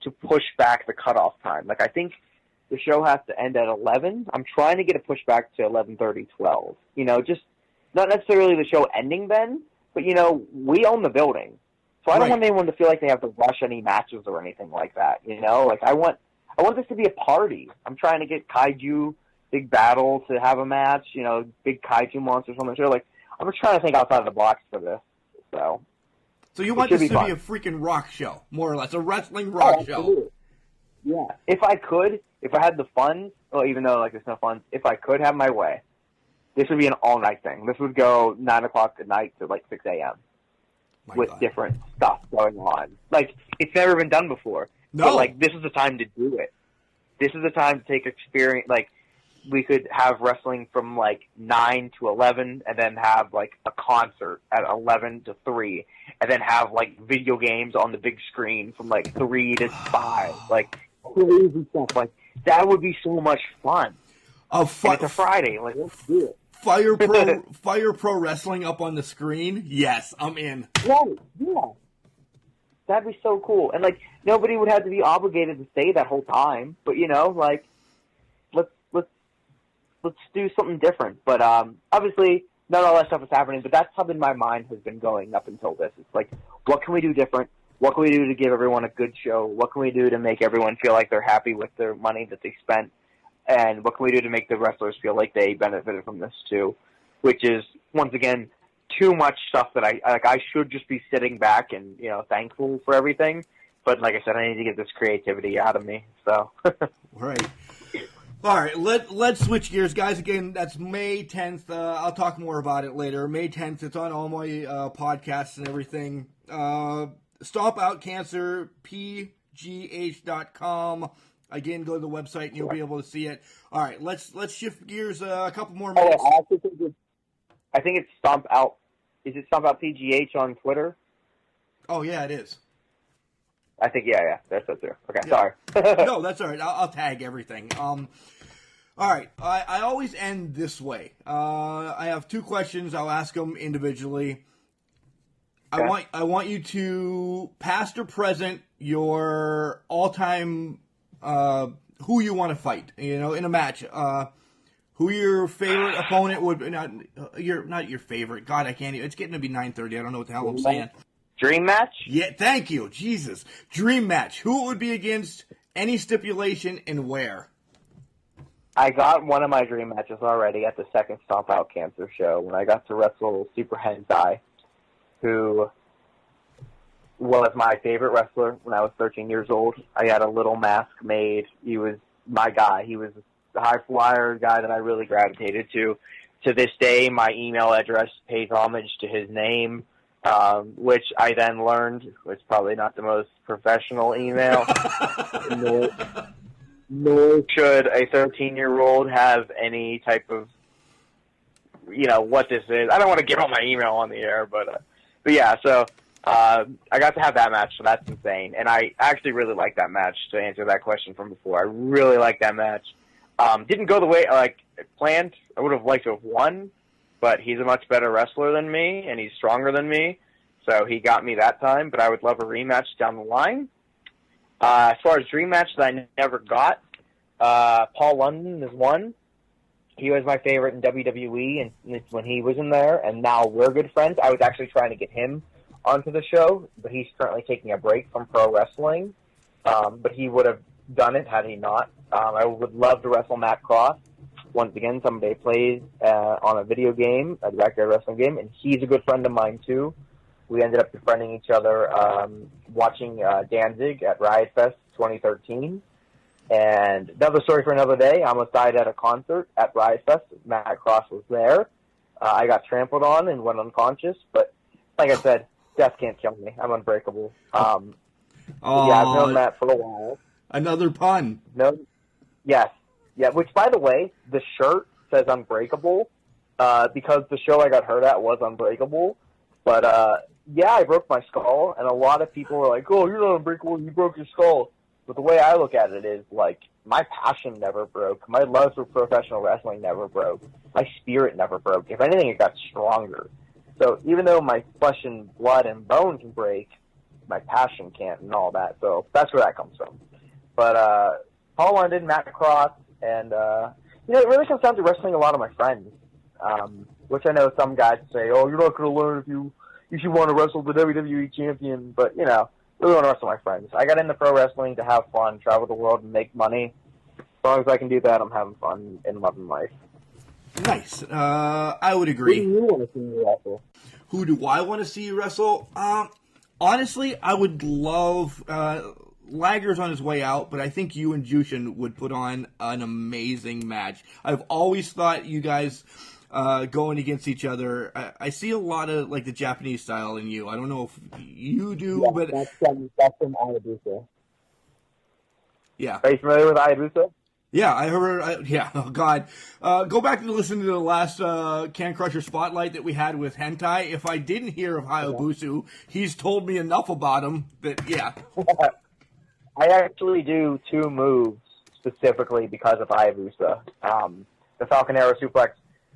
to push back the cutoff time. Like, I think the show has to end at 11. I'm trying to get it pushed back to 11:30, 12. You know, just not necessarily the show ending then, but, you know, we own the building. So I don't want anyone to feel like they have to rush any matches or anything like that, you know? Like, I want this to be a party. I'm trying to get Kaiju Big Battle to have a match, you know, big Kaiju monsters on the show. Like, I'm just trying to think outside of the box for this, so... So you want this to be a freaking rock show, more or less, a wrestling rock show. Yeah. If I had the funds, well, even though, like, there's no funds, if I could have my way, this would be an all-night thing. This would go 9 o'clock at night to, like, 6 a.m. with different stuff going on. Like, it's never been done before. No. But, like, this is the time to do it. This is the time to take experience, like, we could have wrestling from, like, 9 to 11, and then have, like, a concert at 11 to 3, and then have, like, video games on the big screen from, like, 3 to 5. Like, crazy stuff. Like, that would be so much fun. And it's a Friday. Like, let's do it. Fire Pro Wrestling up on the screen? Yes, I'm in. Right, yeah. That'd be so cool. And, like, nobody would have to be obligated to stay that whole time. But, you know, like, let's do something different. But obviously, not all that stuff is happening, but that's something my mind has been going up until this. It's like, what can we do different? What can we do to give everyone a good show? What can we do to make everyone feel like they're happy with their money that they spent? And what can we do to make the wrestlers feel like they benefited from this too? Which is, once again, too much stuff that I should just be sitting back and, you know, thankful for everything. But like I said, I need to get this creativity out of me. So. Right. All right, let's switch gears, guys. Again, that's May 10th. I'll talk more about it later. May 10th, it's on all my podcasts and everything. Stomp Out Cancer, pgh.com. Again, go to the website and you'll be able to see it. All right, let's shift gears a couple more minutes. I think it's Stomp Out. Is it Stomp Out PGH on Twitter? Oh, yeah, it is. I think, yeah, that's it there. Okay, yeah. Sorry. No, that's all right. I'll tag everything. All right, I always end this way. I have 2 questions. I'll ask them individually. Okay. I want you to, past or present, your all-time, who you want to fight, you know, in a match. Who your favorite opponent would be. Not your favorite. God, I can't even. It's getting to be 9:30. I don't know what the hell I'm saying. Dream match? Yeah, thank you. Jesus. Dream match. Who it would be against, any stipulation, and where? I got one of my dream matches already at the second Stomp Out Cancer show when I got to wrestle Super Hentai, who was my favorite wrestler when I was 13 years old. I had a little mask made. He was my guy. He was the high flyer guy that I really gravitated to. To this day, my email address pays homage to his name. Which I then learned was probably not the most professional email. nor should a 13-year-old have any type of, you know, what this is. I don't want to give out my email on the air, but yeah, so I got to have that match, so that's insane. And I actually really like that match, to answer that question from before. I really like that match. Didn't go the way I planned. I would have liked to have won, but he's a much better wrestler than me, and he's stronger than me, so he got me that time, but I would love a rematch down the line. As far as dream match that I never got, Paul London is one. He was my favorite in WWE and when he was in there, and now we're good friends. I was actually trying to get him onto the show, but he's currently taking a break from pro wrestling, but he would have done it had he not. I would love to wrestle Matt Cross. Once again, somebody plays on a video game, a backyard wrestling game, and he's a good friend of mine, too. We ended up befriending each other watching Danzig at Riot Fest 2013. And another story for another day. I almost died at a concert at Riot Fest. Matt Cross was there. I got trampled on and went unconscious, but like I said, death can't kill me. I'm unbreakable. Yeah, I've known Matt for a while. Another pun. No, Yes. Yeah, which, by the way, the shirt says Unbreakable because the show I got hurt at was Unbreakable. But, yeah, I broke my skull, and a lot of people were like, oh, you're not Unbreakable, you broke your skull. But the way I look at it is, like, my passion never broke. My love for professional wrestling never broke. My spirit never broke. If anything, it got stronger. So even though my flesh and blood and bone can break, my passion can't and all that. So that's where that comes from. But Paul London, Matt Cross, and, it really comes down to wrestling a lot of my friends, which I know some guys say, oh, you're not going to learn if you should want to wrestle the WWE champion. But, really want to wrestle my friends. I got into pro wrestling to have fun, travel the world, and make money. As long as I can do that, I'm having fun and loving life. Nice. I would agree. Who do you want to see me wrestle? Who do I want to see you wrestle? Honestly, I would love... Lager's on his way out, but I think you and Jushin would put on an amazing match. I've always thought you guys going against each other. I see a lot of like the Japanese style in you. I don't know if you do, Yeah, but that's from Hayabusa. Yeah. Are you familiar with Hayabusa? Yeah, I heard. Yeah, oh God. Go back and listen to the last Can Crusher Spotlight that we had with Hentai. If I didn't hear of Hayabusa, he's told me enough about him that, yeah. I actually do 2 moves specifically because of Hayabusa. The Falcon Arrow Suplex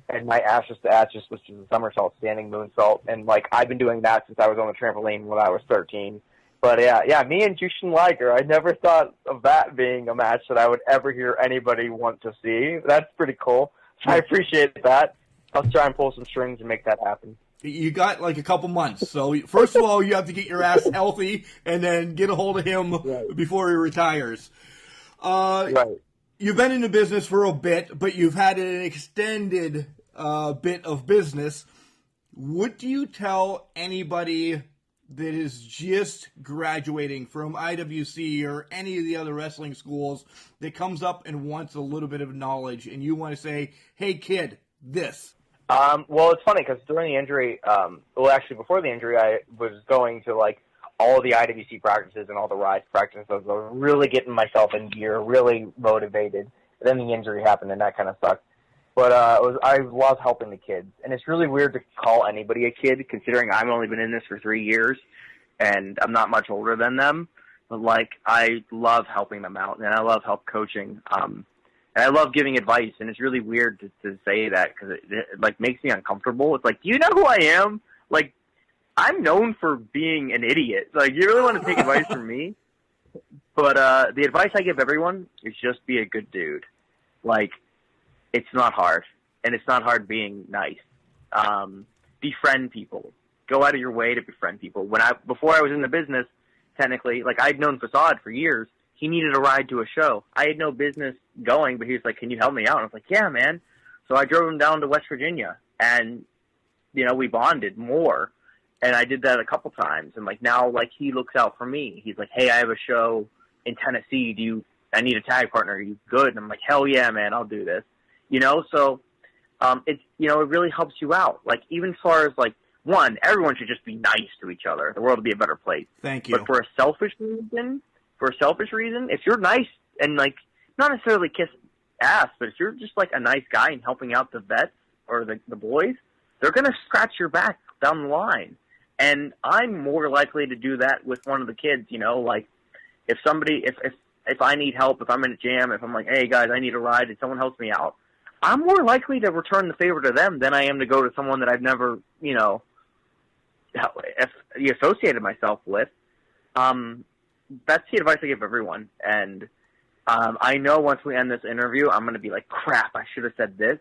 and my Ashes to Ashes, which is a somersault standing moonsault. And, I've been doing that since I was on the trampoline when I was 13. But, yeah, me and Jushin Liger, I never thought of that being a match that I would ever hear anybody want to see. That's pretty cool. So I appreciate that. I'll try and pull some strings and make that happen. You got a couple months. So first of all, you have to get your ass healthy and then get a hold of him before he retires. Right. You've been in the business for a bit, but you've had an extended bit of business. What do you tell anybody that is just graduating from IWC or any of the other wrestling schools that comes up and wants a little bit of knowledge and you want to say, hey kid, this? Well, it's funny because during the injury, actually before the injury, I was going to all the IWC practices and all the Rise practices. I was really getting myself in gear, really motivated. But then the injury happened, and that kind of sucked. But I love helping the kids, and it's really weird to call anybody a kid, considering I've only been in this for 3 years, and I'm not much older than them. But I love helping them out, and I love help coaching. And I love giving advice, and it's really weird to say that because it makes me uncomfortable. It's do you know who I am? I'm known for being an idiot. You really want to take advice from me? But the advice I give everyone is just be a good dude. It's not hard, and it's not hard being nice. Befriend people. Go out of your way to befriend people. Before I was in the business, technically, I'd known Facade for years. He needed a ride to a show. I had no business going, but he was like, can you help me out? And I was like, yeah, man. So I drove him down to West Virginia, and, we bonded more. And I did that a couple times. And, now, he looks out for me. He's like, hey, I have a show in Tennessee. I need a tag partner. Are you good? And I'm like, hell yeah, man, I'll do this. So it really helps you out. Even as far as, one, everyone should just be nice to each other. The world would be a better place. Thank you. But for a selfish reason, if you're nice and not necessarily kiss ass, but if you're just a nice guy and helping out the vets or the boys, they're gonna scratch your back down the line. And I'm more likely to do that with one of the kids. If I need help, if I'm in a jam, if I'm like, hey guys, I need a ride, and someone helps me out, I'm more likely to return the favor to them than I am to go to someone that I've never associated myself with. That's the advice I give everyone. And I know once we end this interview, I'm going to be like, crap, I should have said this.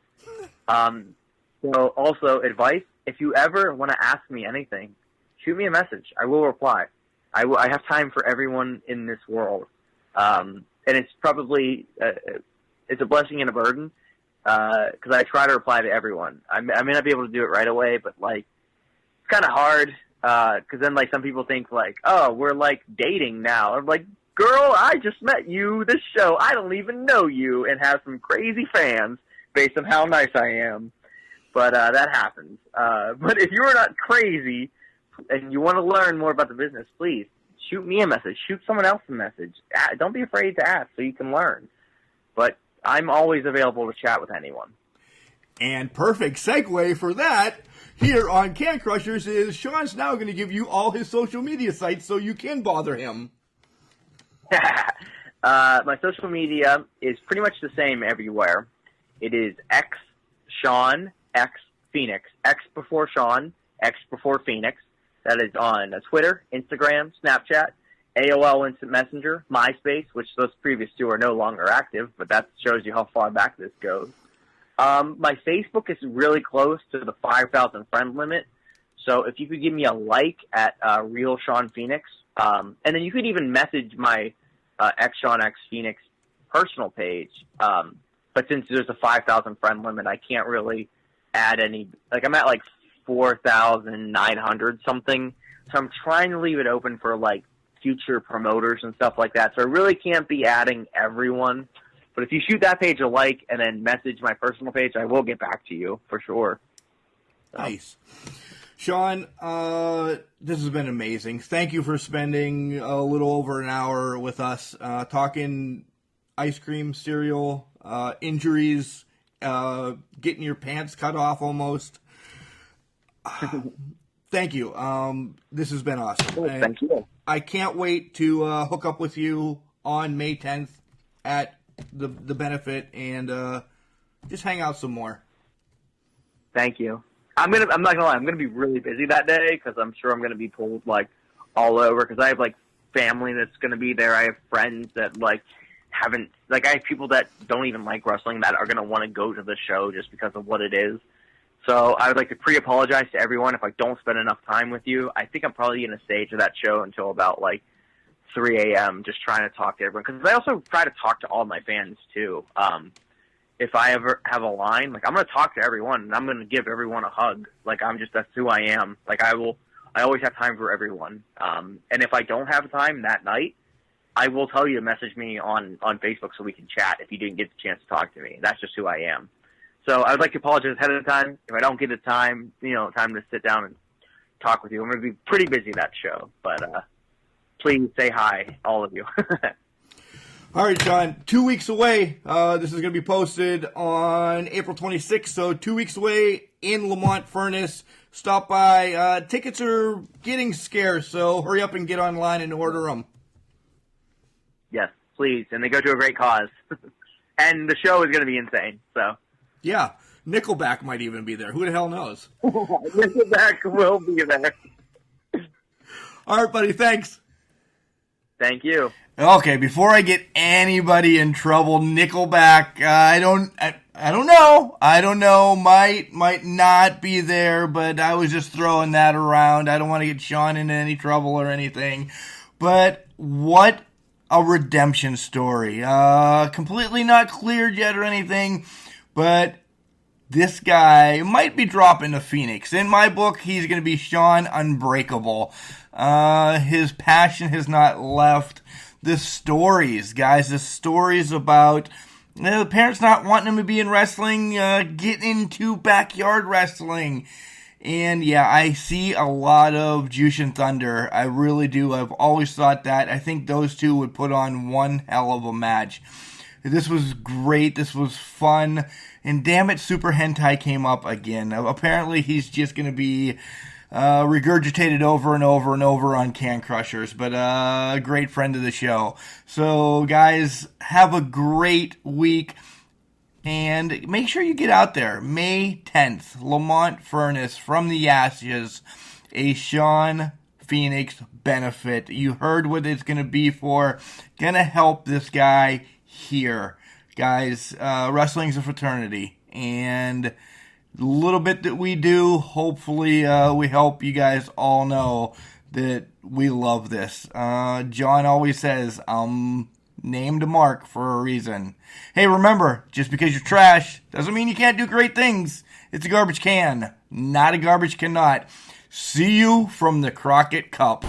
So also, advice, if you ever want to ask me anything, shoot me a message. I will reply. I have time for everyone in this world. And it's probably it's a blessing and a burden because I try to reply to everyone. I may not be able to do it right away, but it's kind of hard. Because then, some people think, oh, we're, dating now. I'm like, girl, I just met you this show. I don't even know you, and have some crazy fans based on how nice I am. But that happens. But if you're not crazy and you want to learn more about the business, please shoot me a message. Shoot someone else a message. Don't be afraid to ask so you can learn. But I'm always available to chat with anyone. And perfect segue for that here on Can Crushers is Shawn's now going to give you all his social media sites so you can bother him. My social media is pretty much the same everywhere. It is X Shawn, X Phoenix. X before Shawn, X before Phoenix. That is on Twitter, Instagram, Snapchat, AOL Instant Messenger, MySpace, which those previous two are no longer active, but that shows you how far back this goes. My Facebook is really close to the 5,000 friend limit, so if you could give me a like at Real Shawn Phoenix, and then you could even message my X Shawn X Phoenix personal page, but since there's a 5,000 friend limit, I can't really add any, like I'm at like 4,900 something, so I'm trying to leave it open for like future promoters and stuff like that, so I really can't be adding everyone. But if you shoot that page a like and then message my personal page, I will get back to you for sure. So. Nice. Shawn, this has been amazing. Thank you for spending a little over an hour with us talking ice cream, cereal, injuries, getting your pants cut off almost. Thank you. This has been awesome. Cool, thank you. I can't wait to hook up with you on May 10th at the benefit and just hang out some more. Thank you. I'm not gonna lie. I'm gonna be really busy that day because I'm sure I'm gonna be pulled like all over because I have like family that's gonna be there. I have friends that like haven't like I have people that don't even like wrestling that are gonna want to go to the show just because of what it is. So I would like to pre-apologize to everyone if I don't spend enough time with you. I think I'm probably gonna stay to that show until about like 3 a.m. just trying to talk to everyone because I also try to talk to all my fans too. If I ever have a line, like I'm going to talk to everyone and I'm going to give everyone a hug. Like that's who I am. Like I always have time for everyone. And if I don't have time that night, I will tell you to message me on Facebook so we can chat if you didn't get the chance to talk to me. That's just who I am. So I would like to apologize ahead of time. If I don't get the time, time to sit down and talk with you. I'm going to be pretty busy that show, but, please say hi, all of you. All right, Shawn, 2 weeks away. This is going to be posted on April 26th, so 2 weeks away in Lamont Furnace. Stop by. Tickets are getting scarce, so hurry up and get online and order them. Yes, please, and they go to a great cause. And the show is going to be insane, so. Yeah, Nickelback might even be there. Who the hell knows? Nickelback will be there. All right, buddy, thanks. Thank you. Okay, before I get anybody in trouble, Nickelback, I don't know, might not be there, but I was just throwing that around. I don't want to get Shawn into any trouble or anything, but what a redemption story. Completely not cleared yet or anything, but this guy might be dropping to Phoenix. In my book, he's going to be Shawn Unbreakable. His passion has not left. The stories, guys, the stories about the parents not wanting him to be in wrestling, get into backyard wrestling. And yeah, I see a lot of Jushin Thunder. I really do. I've always thought that. I think those two would put on one hell of a match. This was great. This was fun. And damn it, Super Hentai came up again. Apparently he's just going to be regurgitated over and over and over on Can Crushers, but a great friend of the show. So guys, have a great week and make sure you get out there. May 10th, Lamont Furnace, From the Ashes, a Shawn Phoenix benefit. You heard what it's going to be for. Gonna help this guy here. Guys, wrestling's a fraternity, and the little bit that we do, hopefully we help you guys all know that we love this. John always says, I'm named Mark for a reason. Hey, remember, just because you're trash doesn't mean you can't do great things. It's a garbage can, not a garbage cannot. See you from the Crockett Cup.